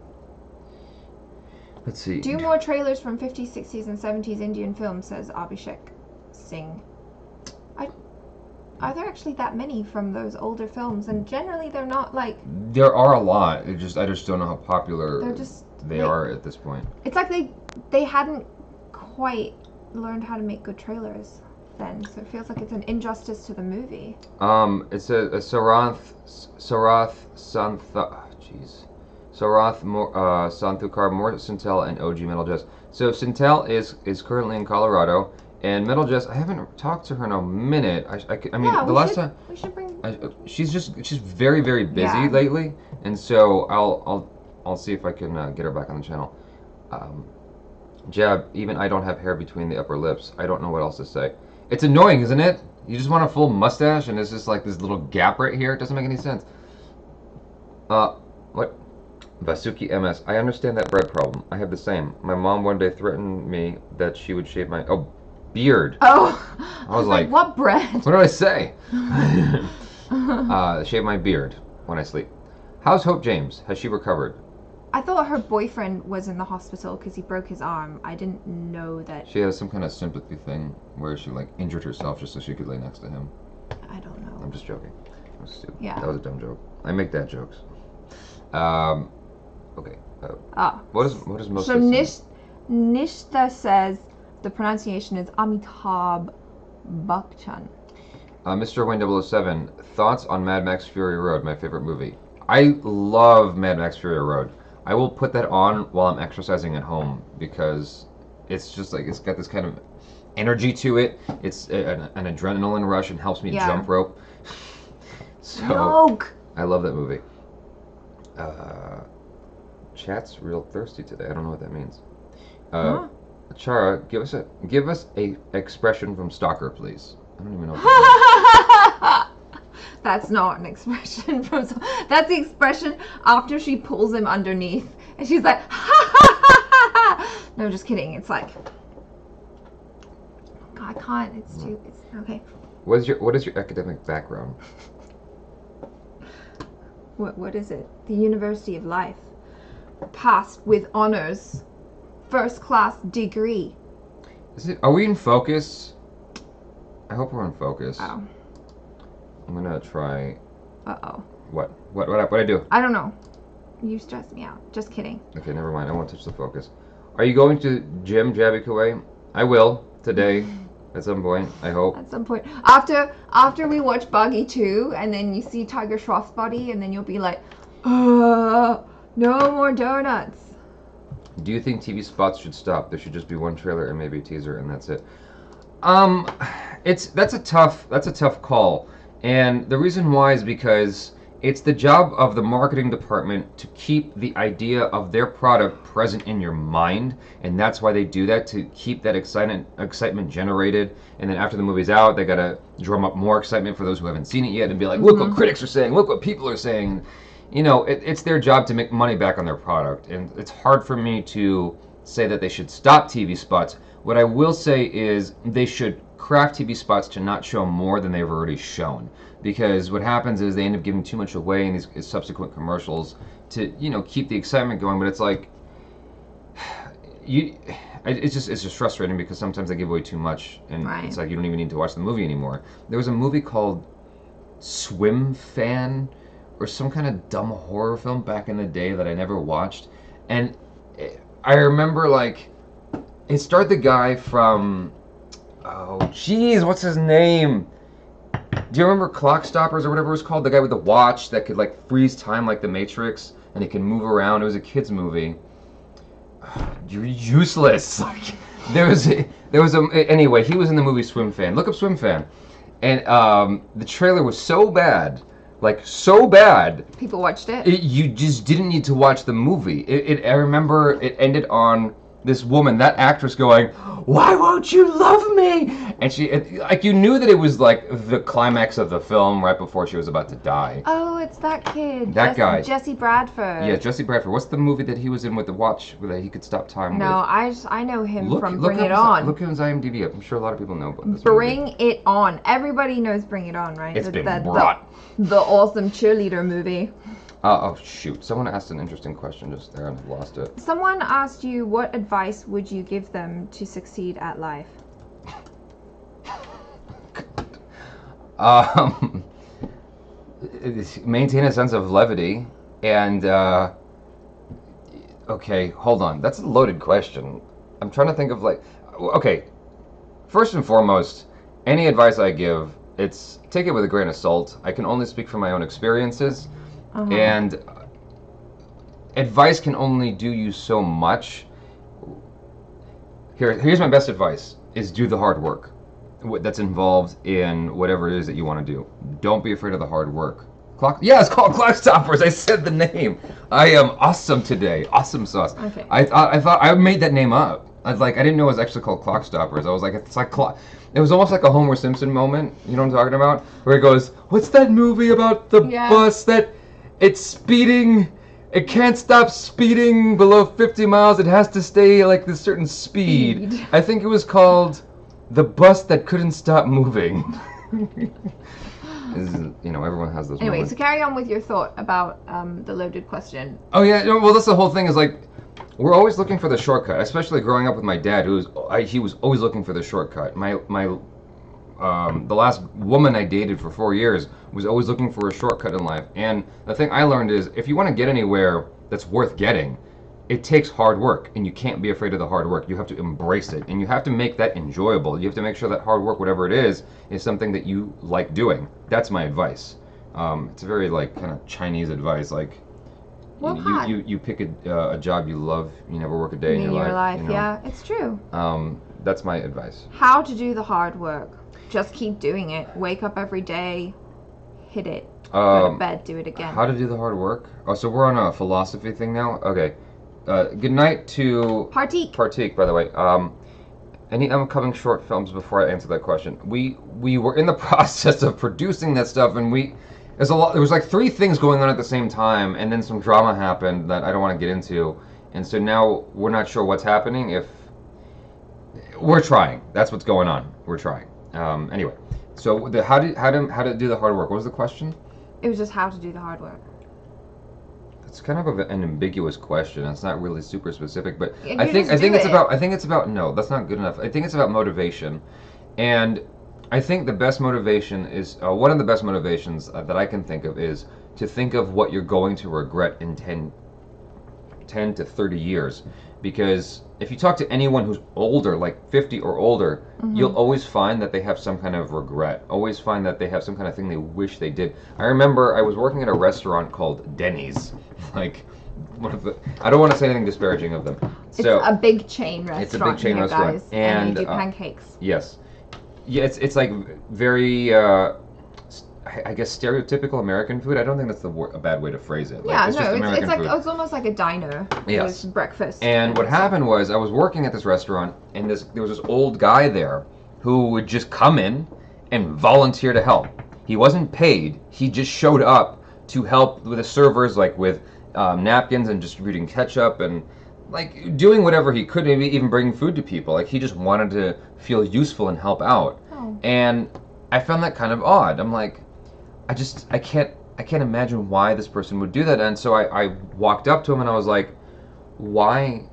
let's see. Do more trailers from 50s, 60s, and 70s Indian films, says Abhishek Singh. Are there actually that many from those older films? And generally, they're not like. There are a lot. I just don't know how popular they are at this point. It's like they hadn't quite learned how to make good trailers then, so it feels like it's an injustice to the movie. It's a Sarath Santhukar, more Sintel, and OG Metal Jess. So Sintel is currently in Colorado. And Metal Jess, I haven't talked to her in a minute. I mean, the last time we should bring. She's very, very busy lately, and so I'll see if I can get her back on the channel. Jab, even I don't have hair between the upper lips. I don't know what else to say. It's annoying, isn't it? You just want a full mustache, and it's just like this little gap right here. It doesn't make any sense. What? Basuki MS. I understand that bread problem. I have the same. My mom one day threatened me that she would shave my beard. Oh, I was like, what bread? What did I say? Shave my beard when I sleep. How's Hope James? Has she recovered? I thought her boyfriend was in the hospital because he broke his arm. I didn't know that. She has some kind of sympathy thing where she like injured herself just so she could lay next to him. I don't know. I'm just joking. That was stupid. Yeah. That was a dumb joke. I make dad jokes. Okay. What is most? So Nishta says the pronunciation is Amitabh Bachchan. Mr. Wayne 007, thoughts on Mad Max Fury Road, my favorite movie. I love Mad Max Fury Road. I will put that on while I'm exercising at home because it's just like it's got this kind of energy to it. It's an adrenaline rush and helps me jump rope. So I love that movie. Chat's real thirsty today. I don't know what that means. Achara, give us a expression from Stalker, please. I don't even know what that means. That's not an expression from. That's the expression after she pulls him underneath, and she's like, ha ha ha ha. No, just kidding. It's like, God, I can't. It's too. It's okay. What is your academic background? What is it? The University of Life. Passed with honors. First class degree. Are we in focus? I hope we're in focus. Oh. I'm gonna try. Uh-oh. What I do? I don't know. You stress me out. Just kidding. Okay, never mind. I won't touch the focus. Are you going to gym, Jaby Koay? I will today, at some point. I hope. At some point, after we watch Buggy 2, and then you see Tiger Shroff's body, and then you'll be like, no more donuts. Do you think TV spots should stop? There should just be one trailer and maybe a teaser, and that's it. That's a tough call, and the reason why is because it's the job of the marketing department to keep the idea of their product present in your mind, and that's why they do that, to keep that excitement generated. And then after the movie's out, they gotta drum up more excitement for those who haven't seen it yet, and be like, look what critics are saying, look what people are saying. You know, it's their job to make money back on their product, and it's hard for me to say that they should stop TV spots. What I will say is they should craft TV spots to not show more than they've already shown, because what happens is they end up giving too much away in these subsequent commercials to, you know, keep the excitement going. But it's like it's just frustrating because sometimes they give away too much, and it's like you don't even need to watch the movie anymore. There was a movie called Swim Fan or some kind of dumb horror film back in the day that I never watched. And I remember, like, it starred the guy from, oh, jeez, what's his name? Do you remember Clock Stoppers or whatever it was called? The guy with the watch that could, like, freeze time like the Matrix, and he can move around. It was a kid's movie. You're useless. Like, anyway, he was in the movie Swim Fan. Look up Swim Fan. And the trailer was so bad, like so bad. People watched it. You just didn't need to watch the movie. I remember it ended on this woman, that actress, going, "Why won't you love me?" And like, you knew that it was like the climax of the film right before she was about to die. Oh, it's that kid. That guy. Jesse Bradford. Yeah, Jesse Bradford. What's the movie that he was in with the watch that he could stop time No, with? I know him from Bring It On. On. Look at his IMDb up. I'm sure a lot of people know about this Bring movie. It On. Everybody knows Bring It On, right? It's been brought. The awesome cheerleader movie. Oh, shoot. Someone asked an interesting question just there and I've lost it. Someone asked you, what advice would you give them to succeed at life? Maintain a sense of levity and, okay, hold on. That's a loaded question. I'm trying to think of, like, okay, first and foremost, any advice I give, it's take it with a grain of salt. I can only speak from my own experiences. And advice can only do you so much. Here's my best advice, is do the hard work that's involved in whatever it is that you want to do. Don't be afraid of the hard work. Yeah, it's called Clock Stoppers. I said the name. I am awesome today. Awesome sauce. Okay. I thought I made that name up. I didn't know it was actually called Clock Stoppers. I was like, it's like clock. It was almost like a Homer Simpson moment. You know what I'm talking about? Where he goes, "What's that movie about the bus that it's speeding? It can't stop speeding below 50 miles. It has to stay like this certain speed." I think it was called The Bus That Couldn't Stop Moving. Everyone has those Anyway, moments. so carry on with your thought about the loaded question. Oh yeah, well that's the whole thing, is like, we're always looking for the shortcut, especially growing up with my dad, he was always looking for the shortcut. The last woman I dated for 4 years was always looking for a shortcut in life. And the thing I learned is, if you want to get anywhere that's worth getting, it takes hard work, and you can't be afraid of the hard work. You have to embrace it, and you have to make that enjoyable. You have to make sure that hard work, whatever it is something that you like doing. That's my advice. It's a very, like, kind of Chinese advice, like, you pick a job you love, you never work a day in your life. Yeah, it's true. That's my advice. How to do the hard work. Just keep doing it. Wake up every day, hit it. Go to bed, do it again. How to do the hard work? Oh, so we're on a philosophy thing now? Okay. Good night to... Partik, by the way. Any upcoming short films before I answer that question? We were in the process of producing that stuff, and there was like 3 things going on at the same time, and then some drama happened that I don't want to get into. And so now we're not sure what's happening. We're trying. That's what's going on. We're trying. Anyway, so how to do the hard work? What was the question? It was just how to do the hard work. It's kind of an ambiguous question. It's not really super specific, but Yeah, I think it's about no, that's not good enough. I think it's about motivation, and I think the best motivation is one of the best motivations that I can think of is to think of what you're going to regret in 10 to 30 years. Because if you talk to anyone who's older, like 50 or older, you'll always find that they have some kind of regret. Always find that they have some kind of thing they wish they did. I remember I was working at a restaurant called Denny's. Like, I don't want to say anything disparaging of them. It's a big chain restaurant. It's a big chain restaurant. Guys, and they do pancakes. Yes. Yeah, it's like very... I guess stereotypical American food. I don't think that's a bad way to phrase it. Yeah, it's no, just American it's like food. it's almost like a diner. Yes. With breakfast. And what happened was, I was working at this restaurant, and there was this old guy there who would just come in and volunteer to help. He wasn't paid. He just showed up to help with the servers, like with napkins and distributing ketchup and like doing whatever he could, maybe even bringing food to people. Like, he just wanted to feel useful and help out. Oh. And I found that kind of odd. I'm like, I can't imagine why this person would do that. And so I walked up to him and I was like, why,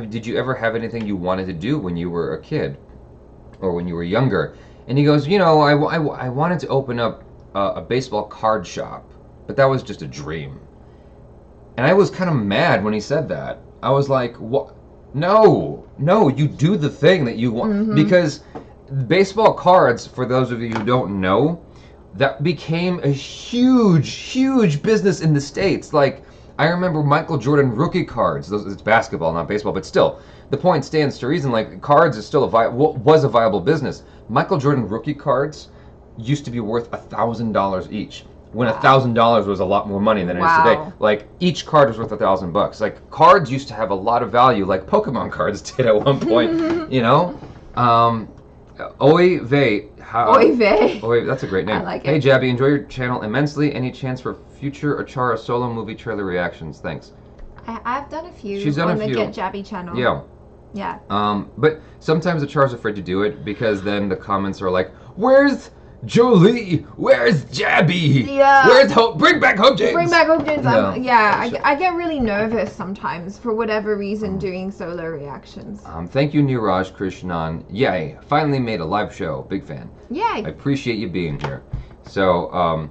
did you ever have anything you wanted to do when you were a kid or when you were younger? And he goes, I wanted to open up a baseball card shop, but that was just a dream. And I was kind of mad when he said that. I was like, "What? No, no, you do the thing that you want." Because baseball cards, for those of you who don't know, that became a huge, huge business in the States. Like, I remember Michael Jordan rookie cards. It's basketball, not baseball, but still, the point stands to reason. Like, cards is still was a viable business. Michael Jordan rookie cards used to be worth $1,000 each. When $1,000 was a lot more money than it is today. Like, each card was worth $1,000. Like, cards used to have a lot of value, like Pokemon cards did at one point. You know, Oy Vey. Oy Vey. Oy, that's a great name. I like it. Hey Jaby, enjoy your channel immensely. Any chance for future ACHARA solo movie trailer reactions? Thanks. I've done a few. She's done on a few. the Get Jaby channel. Yeah. Yeah. But sometimes ACHARA's afraid to do it because then the comments are like, "Where's Jolie? Where's Jaby? Yeah. Where's Hope? Bring back Hope James. Bring back Hope James. Yeah. I get really nervous sometimes for whatever reason doing solo reactions. Thank you, Niraj Krishnan. Yay! Finally made a live show. Big fan. Yay! I appreciate you being here. So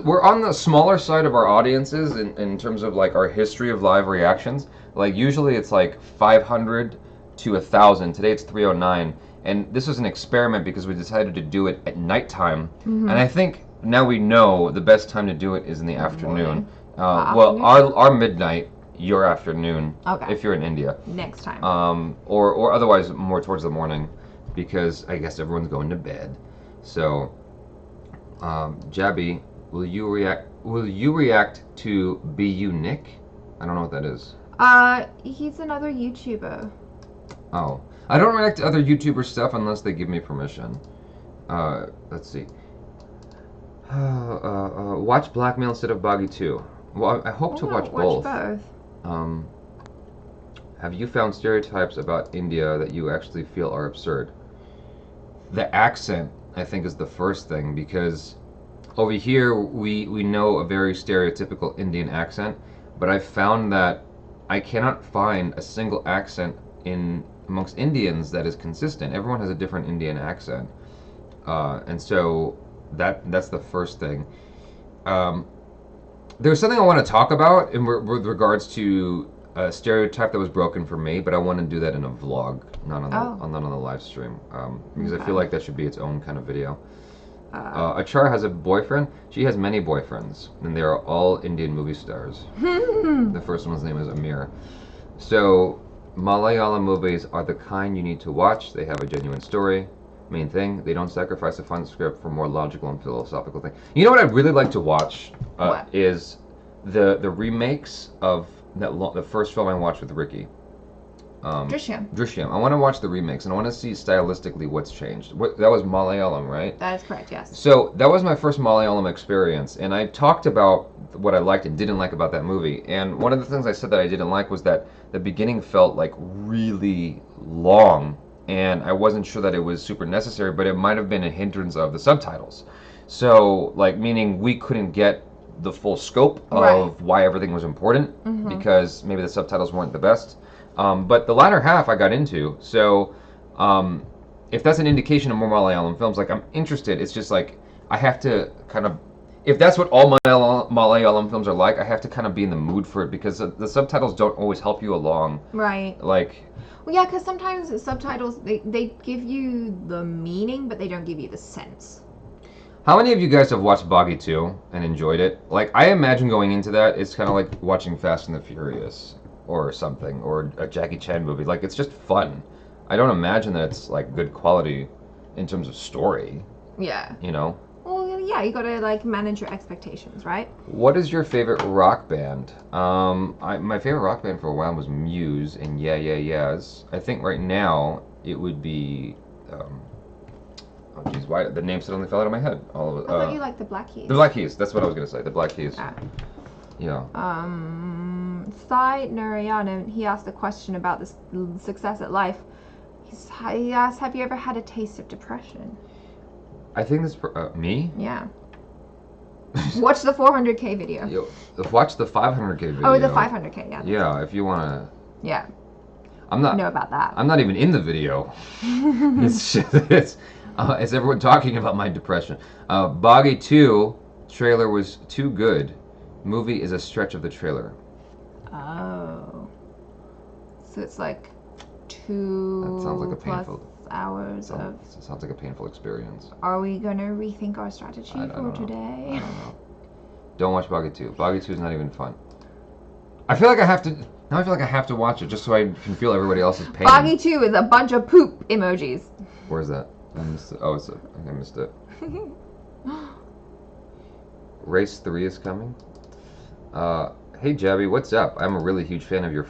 we're on the smaller side of our audiences in terms of like our history of live reactions. Like usually it's like 500 to 1,000. Today it's 309. And this was an experiment because we decided to do it at nighttime. And I think now we know the best time to do it is in the afternoon. Well, our midnight, your afternoon, if you're in India. Next time. Or otherwise more towards the morning, because I guess everyone's going to bed. So, Jaby, will you react to BU Nick? I don't know what that is. He's another YouTuber. Oh. I don't react to other YouTuber stuff unless they give me permission. Let's see. Watch Blackmail instead of Boggy 2. Well, I hope to watch both. Have you found stereotypes about India that you actually feel are absurd? The accent, I think, is the first thing, because over here we know a very stereotypical Indian accent, but I found that I cannot find a single accent amongst Indians that is consistent. Everyone has a different Indian accent, and so that's the first thing. There's something I want to talk about with regards to a stereotype that was broken for me, but I want to do that in a vlog, not on the live stream, because I feel like that should be its own kind of video. ACHARA has a boyfriend. She has many boyfriends, and they are all Indian movie stars. The first one's name is Amir. So Malayalam movies are the kind you need to watch. They have a genuine story. Main thing, they don't sacrifice a fun script for more logical and philosophical thing. You know what I'd really like to watch is the remakes of the first film I watched with Ricky. Drishyam. I want to watch the remakes, and I want to see stylistically what's changed. That was Malayalam, right? That is correct, yes. So that was my first Malayalam experience, and I talked about what I liked and didn't like about that movie. And one of the things I said that I didn't like was that the beginning felt like really long, and I wasn't sure that it was super necessary, but it might have been a hindrance of the subtitles. So, like, meaning we couldn't get the full scope of why everything was important, because maybe the subtitles weren't the best. But the latter half I got into, so if that's an indication of more Malayalam films, like, I'm interested. It's just like I have to kind of, if that's what all Malayalam films are like, I have to kind of be in the mood for it, because the subtitles don't always help you along. Right. Like. Well, yeah, because sometimes the subtitles, they give you the meaning, but they don't give you the sense. How many of you guys have watched Boggy 2 and enjoyed it? Like, I imagine going into that, it's kind of like watching Fast and the Furious or something, or a Jackie Chan movie. Like, it's just fun. I don't imagine that it's, like, good quality in terms of story. Yeah. You know? Well, yeah, you gotta, like, manage your expectations, right? What is your favorite rock band? My favorite rock band for a while was Muse and Yeah Yeah Yeahs. I think right now it would be, oh geez, why the name suddenly fell out of my head. All of it. I thought you liked the Black Keys. The Black Keys. That's what I was gonna say. The Black Keys. Yeah. Sai Narayanan, he asked a question about this success at life. He asked, have you ever had a taste of depression? I think this me. Yeah. Watch the 400K video. Yo, watch the 500K video. Oh, the 500K, yeah. Yeah, if you wanna. Yeah. I'm not. Know about that. I'm not even in the video. It's Is everyone talking about my depression? Boggy 2 trailer was too good. Movie is a stretch of the trailer. Oh. So it's like 2 That sounds like a plus painful. hours of. Sounds like a painful experience. Are we gonna rethink our strategy I for don't know. today? I don't know. Don't watch Boggy 2. Boggy 2 is not even fun. I feel like I have to. Now I feel like I have to watch it just so I can feel everybody else's pain. Boggy 2 is a bunch of poop emojis. Where's that? I missed it. Oh, I missed it. Race 3 is coming. Hey Jaby, what's up? I'm a really huge fan of your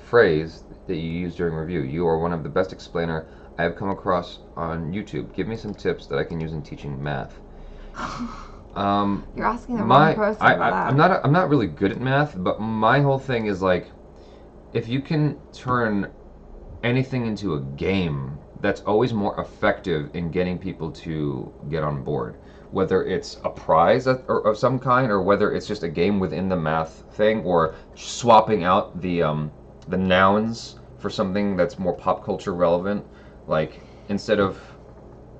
phrase that you use during review. You are one of the best explainer I have come across on YouTube. Give me some tips that I can use in teaching math. You're asking the wrong person for that. I'm not really good at math, but my whole thing is like, if you can turn anything into a game, that's always more effective in getting people to get on board. Whether it's a prize of some kind, or whether it's just a game within the math thing, or swapping out the nouns for something that's more pop culture relevant. Like, instead of,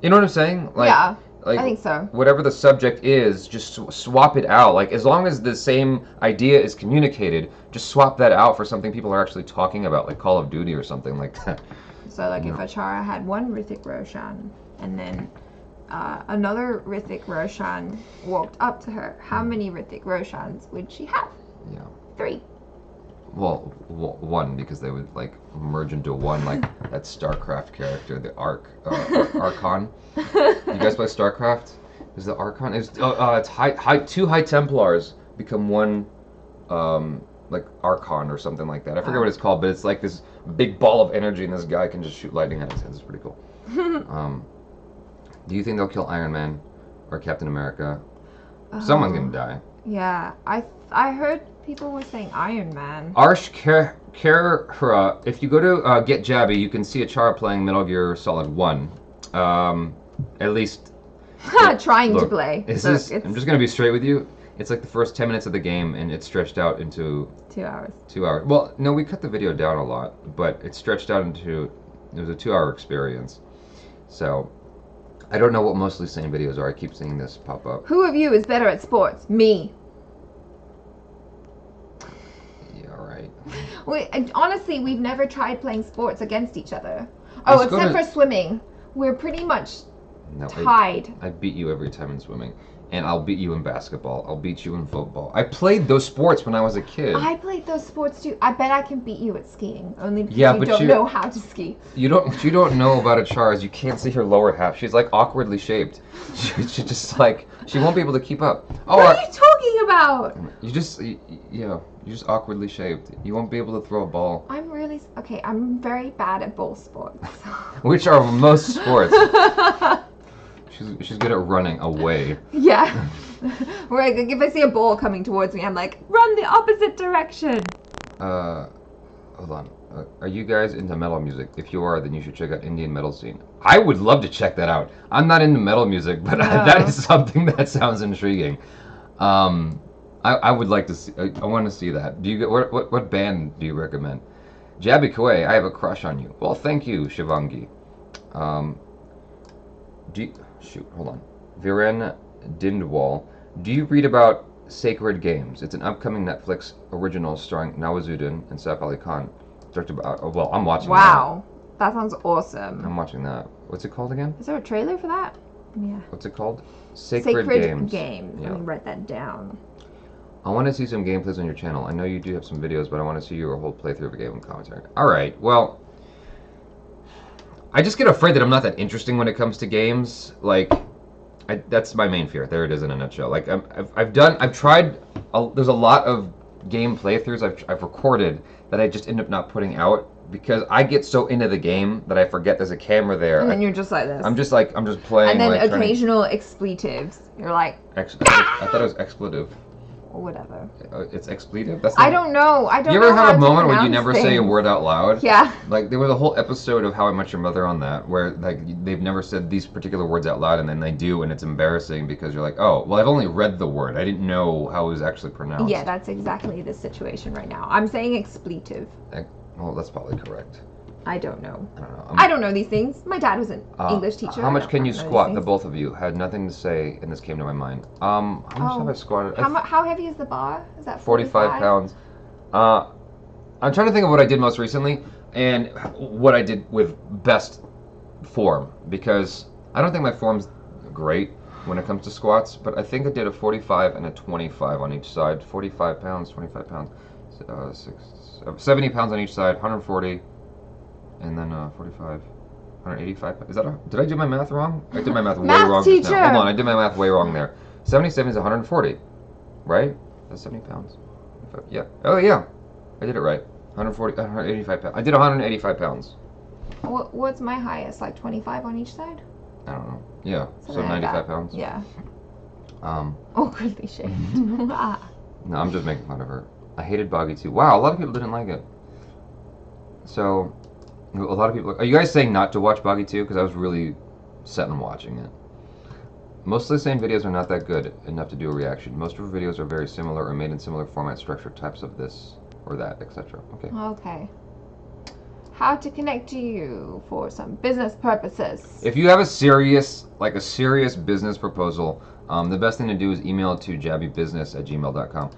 you know what I'm saying? Like, yeah, like, I think so. Whatever the subject is, just swap it out. Like, as long as the same idea is communicated, just swap that out for something people are actually talking about, like Call of Duty or something like that. So, like, if ACHARA had one Hrithik Roshan, and then another Hrithik Roshan walked up to her, how many Hrithik Roshans would she have? Yeah. 3. Well, one, because they would like merge into one, like that StarCraft character, the Archon. You guys play StarCraft? Is the Archon? It's two High Templars become one, like Archon or something like that. I forget what it's called, but it's like this big ball of energy, and this guy can just shoot lightning at his head. It's pretty cool. Do you think they'll kill Iron Man or Captain America? Someone's gonna die. Yeah, I heard people were saying Iron Man. Arsh Kara, if you go to Get Jaby, you can see ACHARA playing Metal Gear Solid 1. At least... Trying to play. I'm just going to be straight with you. It's like the first 10 minutes of the game, and it's stretched out into... 2 hours. 2 hours. Well, no, we cut the video down a lot, but it's stretched out into... It was a 2-hour experience. So... I don't know what mostly sane videos are. I keep seeing this pop up. Who of you is better at sports? Me. Yeah, right. Honestly, we've never tried playing sports against each other. Oh, except for swimming. We're pretty much tied. I beat you every time in swimming. And I'll beat you in basketball. I'll beat you in football. I played those sports when I was a kid. I played those sports too. I bet I can beat you at skiing. Only because you don't know how to ski. You don't know about ACHARA. You can't see her lower half. She's like awkwardly shaped. She's just like, she won't be able to keep up. Oh, what are you talking about? You're just awkwardly shaped. You won't be able to throw a ball. I'm very bad at ball sports. Which are most sports. She's good at running away. Yeah. Like, if I see a ball coming towards me, I'm like, run the opposite direction. Hold on. Are you guys into metal music? If you are, then you should check out Indian metal scene. I would love to check that out. I'm not into metal music, but that is something that sounds intriguing. I would like to see. I want to see that. Do you what band do you recommend? Jaby Koay, I have a crush on you. Well, thank you, Shivangi. Hold on. Viren Dindwal. Do you read about Sacred Games? It's an upcoming Netflix original starring Nawazuddin and Saif Ali Khan. Directed by, I'm watching that. Wow. That sounds awesome. I'm watching that. What's it called again? Is there a trailer for that? Yeah. What's it called? Sacred Games. Yeah. Let me write that down. I want to see some gameplays on your channel. I know you do have some videos, but I want to see your whole playthrough of a game and commentary. Alright, well... I just get afraid that I'm not that interesting when it comes to games. Like, that's my main fear. There it is in a nutshell. Like, I've tried, there's a lot of game playthroughs I've recorded that I just end up not putting out because I get so into the game that I forget there's a camera there. And then you're just like this. I'm just playing. And then like, occasional expletives. You're like... I thought it was expletive. Or whatever. It's expletive? I don't know. I don't know. You ever have a moment where you never say a word out loud? Yeah. Like, there was a whole episode of How I Met Your Mother on that, where, like, they've never said these particular words out loud, and then they do, and it's embarrassing because you're like, oh, well, I've only read the word. I didn't know how it was actually pronounced. Yeah, that's exactly the situation right now. I'm saying expletive. Well, that's probably correct. I don't know. I don't know. I don't know these things. My dad was an English teacher. How much can you know these squat? The things. both of you had nothing to say, and this came to my mind. How much have I squatted? How heavy is the bar? Is that 45 pounds. I'm trying to think of what I did most recently and what I did with best form, because I don't think my form's great when it comes to squats, but I think I did a 45 and a 25 on each side. 45 pounds, 25 pounds, 70 pounds on each side, 140, and then 45, 185. Is that did I do my math wrong? I did my math way wrong just now. Hold on, I did my math way wrong there. 77 is 140, right? That's 70 pounds. Yeah. Oh yeah, I did it right. 140, 185 pounds. I did 185 pounds. What's my highest? Like 25 on each side? I don't know. Yeah, Something so like 95 that. pounds. Yeah. Um, Awkwardly shaved. no, I'm just making fun of her. I hated Boggy too. Wow, a lot of people didn't like it. So, a lot of people. Are you guys saying not to watch Boggy 2? Because I was really set on watching it. Most of the same videos are not that good enough to do a reaction. Most of her videos are very similar or made in similar format, structure, types of this or that, etc. Okay. Okay. How to connect to you for some business purposes. If you have a serious business proposal, the best thing to do is email it to jabybusiness@gmail.com.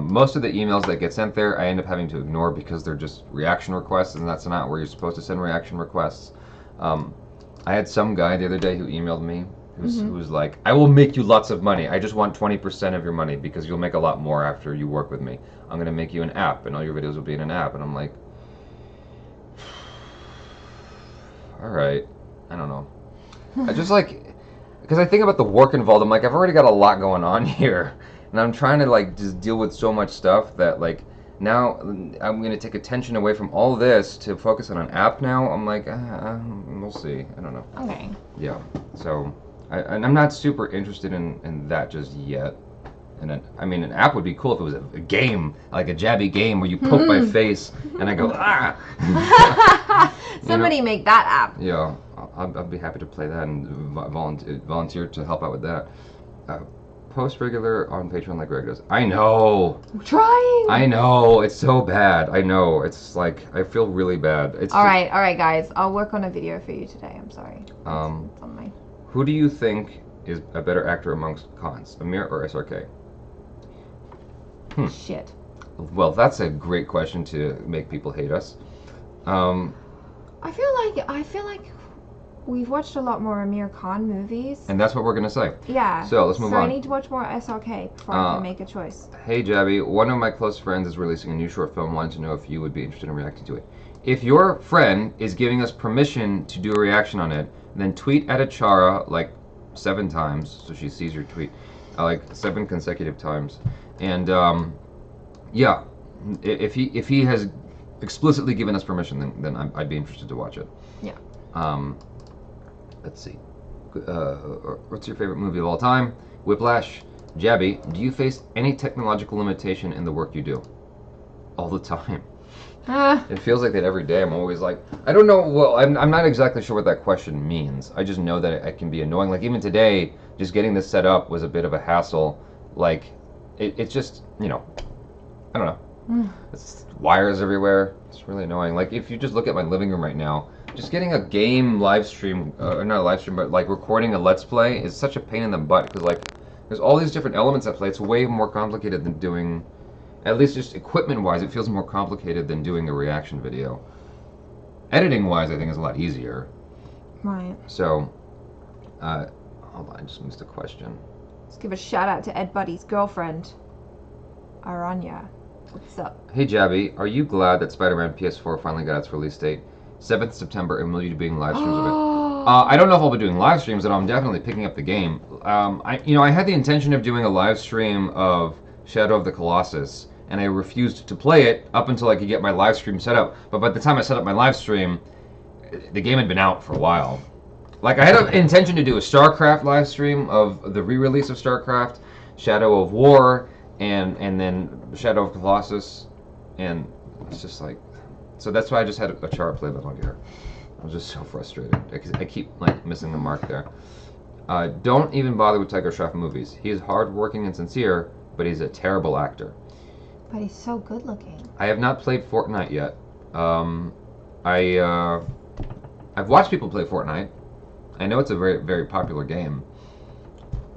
Most of the emails that get sent there, I end up having to ignore because they're just reaction requests, and that's not where you're supposed to send reaction requests. I had some guy the other day who emailed me who's like, I will make you lots of money. I just want 20% of your money because you'll make a lot more after you work with me. I'm going to make you an app, and all your videos will be in an app. And I'm like, all right, I don't know. I just because I think about the work involved. I'm like, I've already got a lot going on here, and I'm trying to just deal with so much stuff that now I'm gonna take attention away from all this to focus on an app now. I'm like, we'll see. I don't know. Okay. Yeah. So, I'm not super interested in that just yet. And an app would be cool if it was a game, like a Jaby game where you poke my face and I go, ah! Somebody make that app. Yeah, I'd be happy to play that and volunteer to help out with that. Post regular on Patreon like Greg does. I know. I'm trying. I know. It's so bad. I know. It's I feel really bad. It's all right, guys. I'll work on a video for you today. I'm sorry. It's on my... Who do you think is a better actor amongst cons, Amir or SRK? Shit. Well, that's a great question to make people hate us. I feel like we've watched a lot more Amir Khan movies. And that's what we're gonna say. Yeah. So let's move on. So I need to watch more SRK before I can make a choice. Hey Jaby, one of my close friends is releasing a new short film. Wanted to know if you would be interested in reacting to it. If your friend is giving us permission to do a reaction on it, then tweet at ACHARA 7 times so she sees your tweet, 7 consecutive times. And yeah, if he has explicitly given us permission, then I'd be interested to watch it. Yeah. Let's see. What's your favorite movie of all time? Whiplash. Jaby, do you face any technological limitation in the work you do? All the time. It feels like that every day. I'm always like, I don't know. Well, I'm not exactly sure what that question means. I just know that it can be annoying. Like even today, just getting this set up was a bit of a hassle. It's just, I don't know. It's wires everywhere. It's really annoying. If you just look at my living room right now, just getting a game live stream, or not a live stream, but recording a Let's Play is such a pain in the butt because there's all these different elements at play. It's way more complicated than doing, at least just equipment-wise, it feels more complicated than doing a reaction video. Editing-wise, I think is a lot easier. Right. So, hold on, I just missed a question. Let's give a shout out to Ed Buddy's girlfriend, Aranya. What's up? Hey Jaby, are you glad that Spider-Man PS4 finally got its release date? 7th September, and will you be doing live streams of it? I don't know if I'll be doing live streams, but I'm definitely picking up the game. I had the intention of doing a live stream of Shadow of the Colossus, and I refused to play it up until I could get my live stream set up. But by the time I set up my live stream, the game had been out for a while. I had an intention to do a StarCraft live stream of the re-release of StarCraft, Shadow of War, and then Shadow of Colossus, and it's just so that's why I just had a ACHARA play Metal Gear. I was just so frustrated. I keep missing the mark there. Don't even bother with Tiger Shroff movies. He is hardworking and sincere, but he's a terrible actor. But he's so good looking. I have not played Fortnite yet. I've watched people play Fortnite. I know it's a very, very popular game.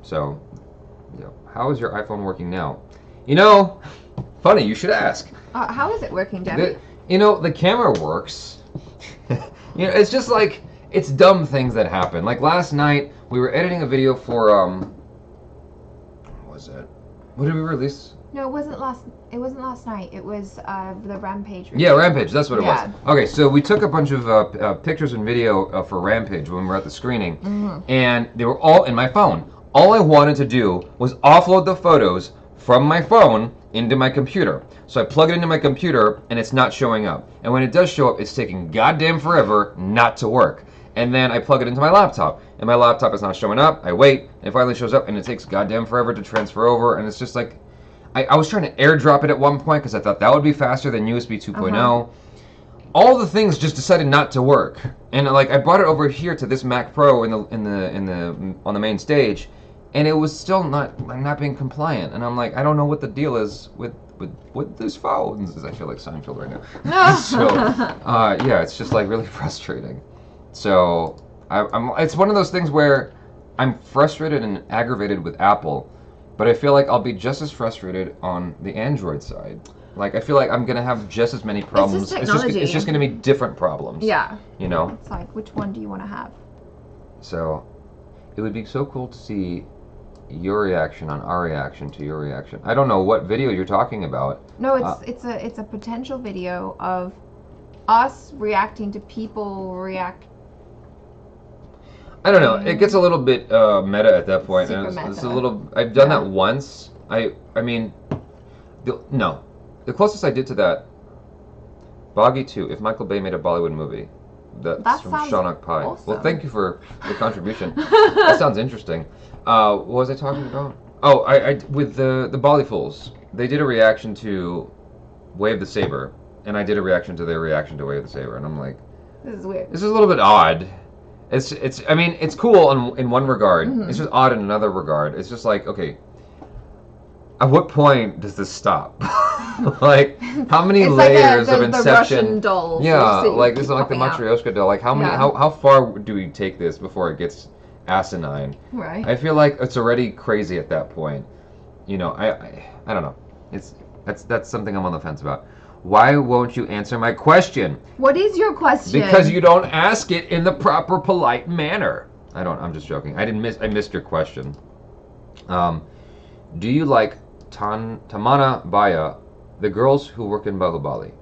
So, how is your iPhone working now? Funny, you should ask. How is it working, Jaby? The camera works. It's just like, it's dumb things that happen. Like last night, we were editing a video for, what was it? What did we release? No, it wasn't last night. It was the Rampage review. Yeah, Rampage, that's what it was. Okay, so we took a bunch of pictures and video for Rampage when we were at the screening, and they were all in my phone. All I wanted to do was offload the photos from my phone into my computer. So I plug it into my computer, and it's not showing up. And when it does show up, it's taking goddamn forever not to work. And then I plug it into my laptop, and my laptop is not showing up. I wait, and it finally shows up, and it takes goddamn forever to transfer over, and it's just like, I was trying to airdrop it at one point because I thought that would be faster than USB 2.0. All the things just decided not to work, and like I brought it over here to this Mac Pro on the main stage, and it was still not being compliant. And I'm like, I don't know what the deal is with this phone. I feel like Seinfeld right now. So yeah, it's just like really frustrating. So it's one of those things where I'm frustrated and aggravated with Apple. But I feel like I'll be just as frustrated on the Android side. Like, I feel like I'm going to have just as many problems. It's just technology. It's just going to be different problems. Yeah. It's like, which one do you want to have? So, it would be so cool to see your reaction on our reaction to your reaction. I don't know what video you're talking about. No, it's a potential video of us reacting to people react. I don't know. It gets a little bit meta at that point. Super and it's a meta. little. I've done that once. I mean, no. The closest I did to that, Boggy 2. If Michael Bay made a Bollywood movie, that's from Shenoy Pie. Awesome. Well, thank you for the contribution. That sounds interesting. What was I talking about? Oh, I with the Bollyfools. They did a reaction to Wave the Saber, and I did a reaction to their reaction to Wave the Saber, and I'm like, this is weird. This is a little bit odd. I mean, it's cool in one regard. It's just odd in another regard. It's just like, okay, at what point does this stop? Like, how many layers of Inception? The Russian dolls. Yeah, like this is like the popping Matryoshka doll. Like, how far do we take this before it gets asinine? Right. I feel like it's already crazy at that point. I don't know. That's something I'm on the fence about. Why won't you answer my question? What is your question? Because you don't ask it in the proper, polite manner. I'm just joking. I missed your question. Do you like Tamana Baya, the girls who work in Bahubali?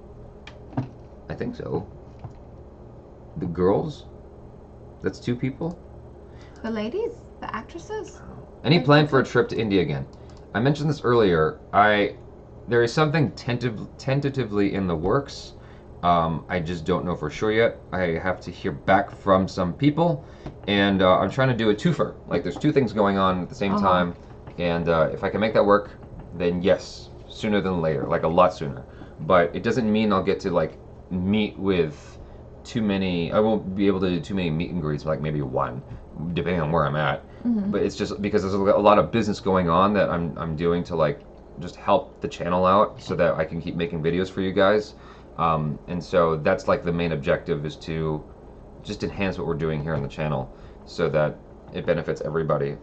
I think so. The girls? That's 2 people? The ladies? The actresses? Any plan for a trip to India again? I mentioned this earlier. There is something tentatively in the works. I just don't know for sure yet. I have to hear back from some people, and I'm trying to do a twofer. Like, there's 2 things going on at the same time, and if I can make that work, then yes, sooner than later, like a lot sooner. But it doesn't mean I'll get to like meet with too many. I won't be able to do too many meet and greets, like maybe 1, depending on where I'm at. But it's just because there's a lot of business going on that I'm doing to like just help the channel out so that I can keep making videos for you guys. And so that's like the main objective, is to just enhance what we're doing here on the channel so that it benefits everybody.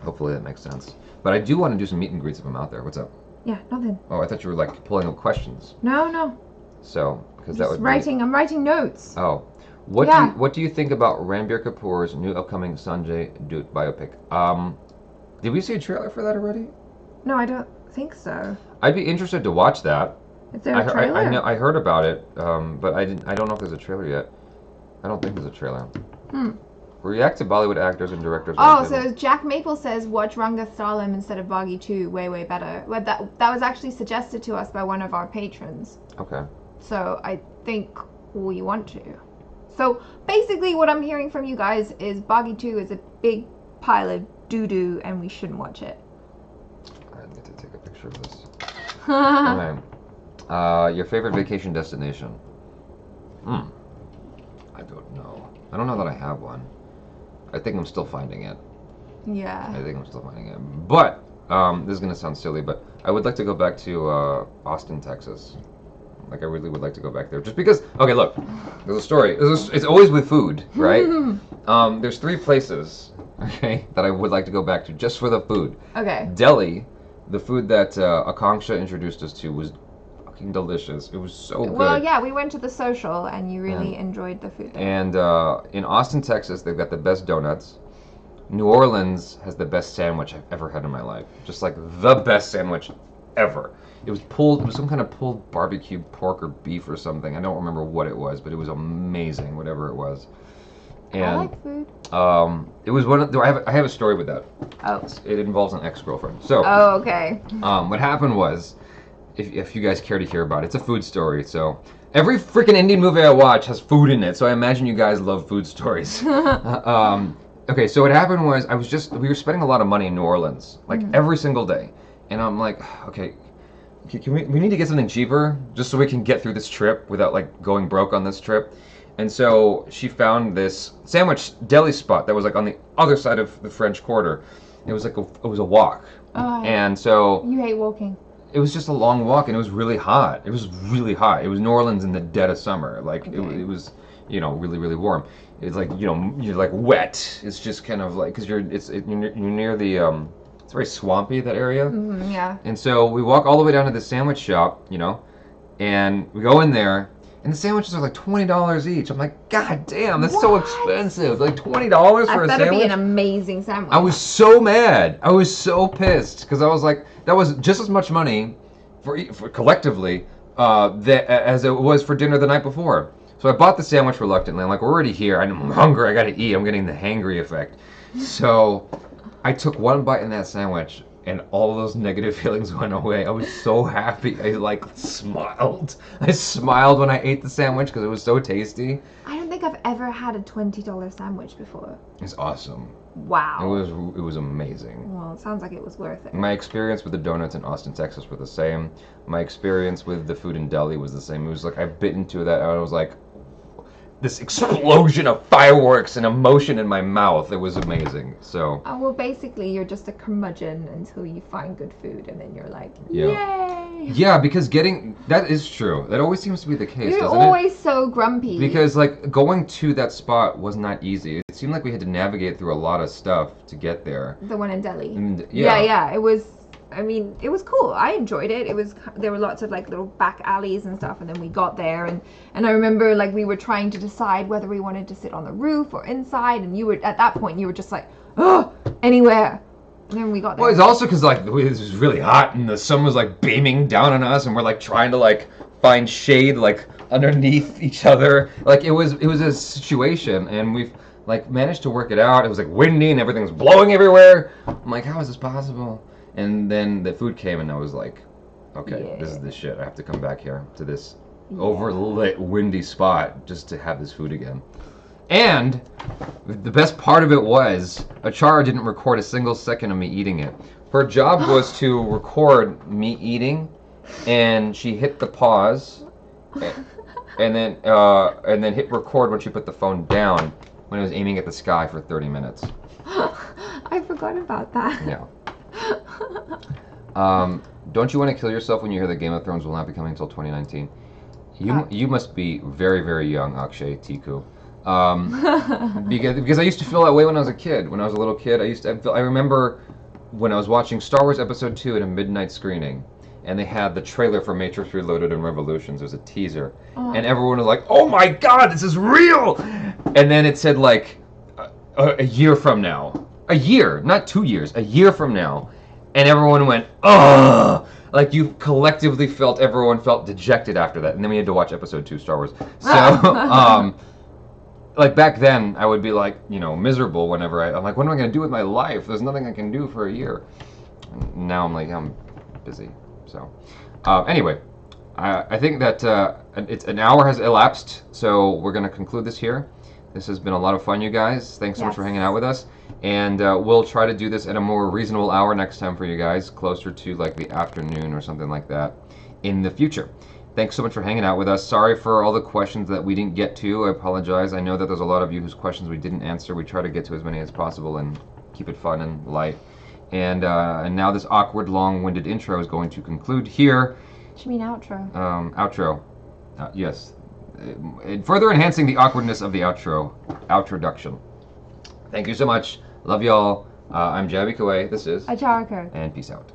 Hopefully that makes sense. But I do want to do some meet and greets if I'm out there. What's up? Yeah, nothing. Oh, I thought you were like pulling up questions. No. So, because that Just would writing. I'm writing notes. Oh. What do you think about Ranbir Kapoor's new upcoming Sanjay Dutt biopic? Did we see a trailer for that already? No, I don't think so. I'd be interested to watch that. Is there a trailer? I heard about it, but I don't know if there's a trailer yet. I don't think there's a trailer. React to Bollywood actors and directors. Oh, so Jack Maple says watch Rangathalam instead of Boggy 2. Way better. Well, that was actually suggested to us by one of our patrons. Okay. So I think we want to. So basically, what I'm hearing from you guys is Boggy 2 is a big pile of doo-doo, and we shouldn't watch it. I need to take a picture of this. Okay. Your favorite vacation destination? I don't know. I don't know that I have one. I think I'm still finding it. Yeah. I think I'm still finding it. But, this is going to sound silly, but I would like to go back to Austin, Texas. Like I really would like to go back there, just because. Okay, look, there's a story. It's always with food, right? There's 3 places, okay, that I would like to go back to just for the food. Okay. Delhi, the food that Akanksha introduced us to was fucking delicious. It was so good. Well, yeah, we went to the social, and you really enjoyed the food there. And in Austin, Texas, they've got the best donuts. New Orleans has the best sandwich I've ever had in my life. Just like the best sandwich ever. It was some kind of pulled barbecue pork or beef or something. I don't remember what it was, but it was amazing, whatever it was. And I like food. It was one of I have a story with that. Oh. It involves an ex-girlfriend. So Oh, okay. what happened was, if you guys care to hear about it, it's a food story. So every freaking Indian movie I watch has food in it. So I imagine you guys love food stories. Okay, so what happened was we were spending a lot of money in New Orleans, like every single day. And I'm like, okay, we need to get something cheaper just so we can get through this trip without like going broke on this trip. And so she found this sandwich deli spot that was like on the other side of the French Quarter. It was like it was a walk. Oh, and so you hate walking. it was just a long walk, and it was really hot. It was really hot. It was New Orleans in the dead of summer. Like it was, really, really warm. It's like you're like wet. It's just kind of like because you're near the it's very swampy, that area. Yeah. And so we walk all the way down to the sandwich shop, and we go in there, and the sandwiches are like $20 each. I'm like, God damn, that's so expensive. Like $20 for a sandwich. That better be an amazing sandwich. I was so mad. I was so pissed because I was like, that was just as much money for collectively as it was for dinner the night before. So I bought the sandwich reluctantly. I'm like, we're already here. I'm hungry. I gotta eat. I'm getting the hangry effect. So I took one bite in that sandwich, and all those negative feelings went away. I was so happy. I like smiled. I smiled when I ate the sandwich because it was so tasty. I don't think I've ever had a $20 sandwich before. It's awesome. Wow. It was amazing. Well, it sounds like it was worth it. My experience with the donuts in Austin, Texas were the same. My experience with the food in Delhi was the same. It was like I bit into that, and I was like, this explosion of fireworks and emotion in my mouth. It was amazing. So. Well, basically, you're just a curmudgeon until you find good food, and then you're like, yeah. Yay! Yeah, because that is true. That always seems to be the case, You're doesn't it? always so grumpy. Because like going to that spot was not easy. It seemed like we had to navigate through a lot of stuff to get there. The one in Delhi. And, yeah. It was. I mean, it was cool. I enjoyed it. There were lots of like little back alleys and stuff, and then we got there, and I remember like we were trying to decide whether we wanted to sit on the roof or inside, and you were at that point you were just like, oh, anywhere. And then we got there. Well, it's also because like it was really hot, and the sun was like beaming down on us, and we're like trying to like find shade like underneath each other. Like it was a situation, and we've like managed to work it out. It was like windy and everything was blowing everywhere. I'm like, how is this possible? And then the food came, and I was like, okay, this is the shit. I have to come back here to this overlit, windy spot just to have this food again. And the best part of it was, ACHARA didn't record a single second of me eating it. Her job was to record me eating, and she hit the pause, and then hit record when she put the phone down when it was aiming at the sky for 30 minutes. I forgot about that. Yeah. Don't you want to kill yourself when you hear that Game of Thrones will not be coming until 2019? You must be very, very young, Akshay Tiku. Because I used to feel that way when I was a kid. When I was a little kid, I remember when I was watching Star Wars Episode 2 at a midnight screening, and they had the trailer for Matrix Reloaded and Revolutions. There was a teaser, and everyone was like, "Oh my God, this is real!" And then it said like a year from now. A year, not 2 years, a year from now. And everyone went, ugh! Like you collectively everyone felt dejected after that. And then we had to watch Episode 2 Star Wars. So, like back then, I would be like, miserable whenever I'm like, what am I going to do with my life? There's nothing I can do for a year. And now I'm like, I'm busy. So, anyway, I think that it's an hour has elapsed. So we're going to conclude this here. This has been a lot of fun, you guys. Thanks so much for hanging out with us. And we'll try to do this at a more reasonable hour next time for you guys, closer to like the afternoon or something like that in the future. Thanks so much for hanging out with us. Sorry for all the questions that we didn't get to. I apologize. I know that there's a lot of you whose questions we didn't answer. We try to get to as many as possible and keep it fun and light. And now this awkward, long-winded intro is going to conclude here. What do you mean outro? Outro. Yes. Further enhancing the awkwardness of the outroduction. Thank you so much. Love y'all. I'm Jaby Koay. This is ACHARA KIRK. and peace out.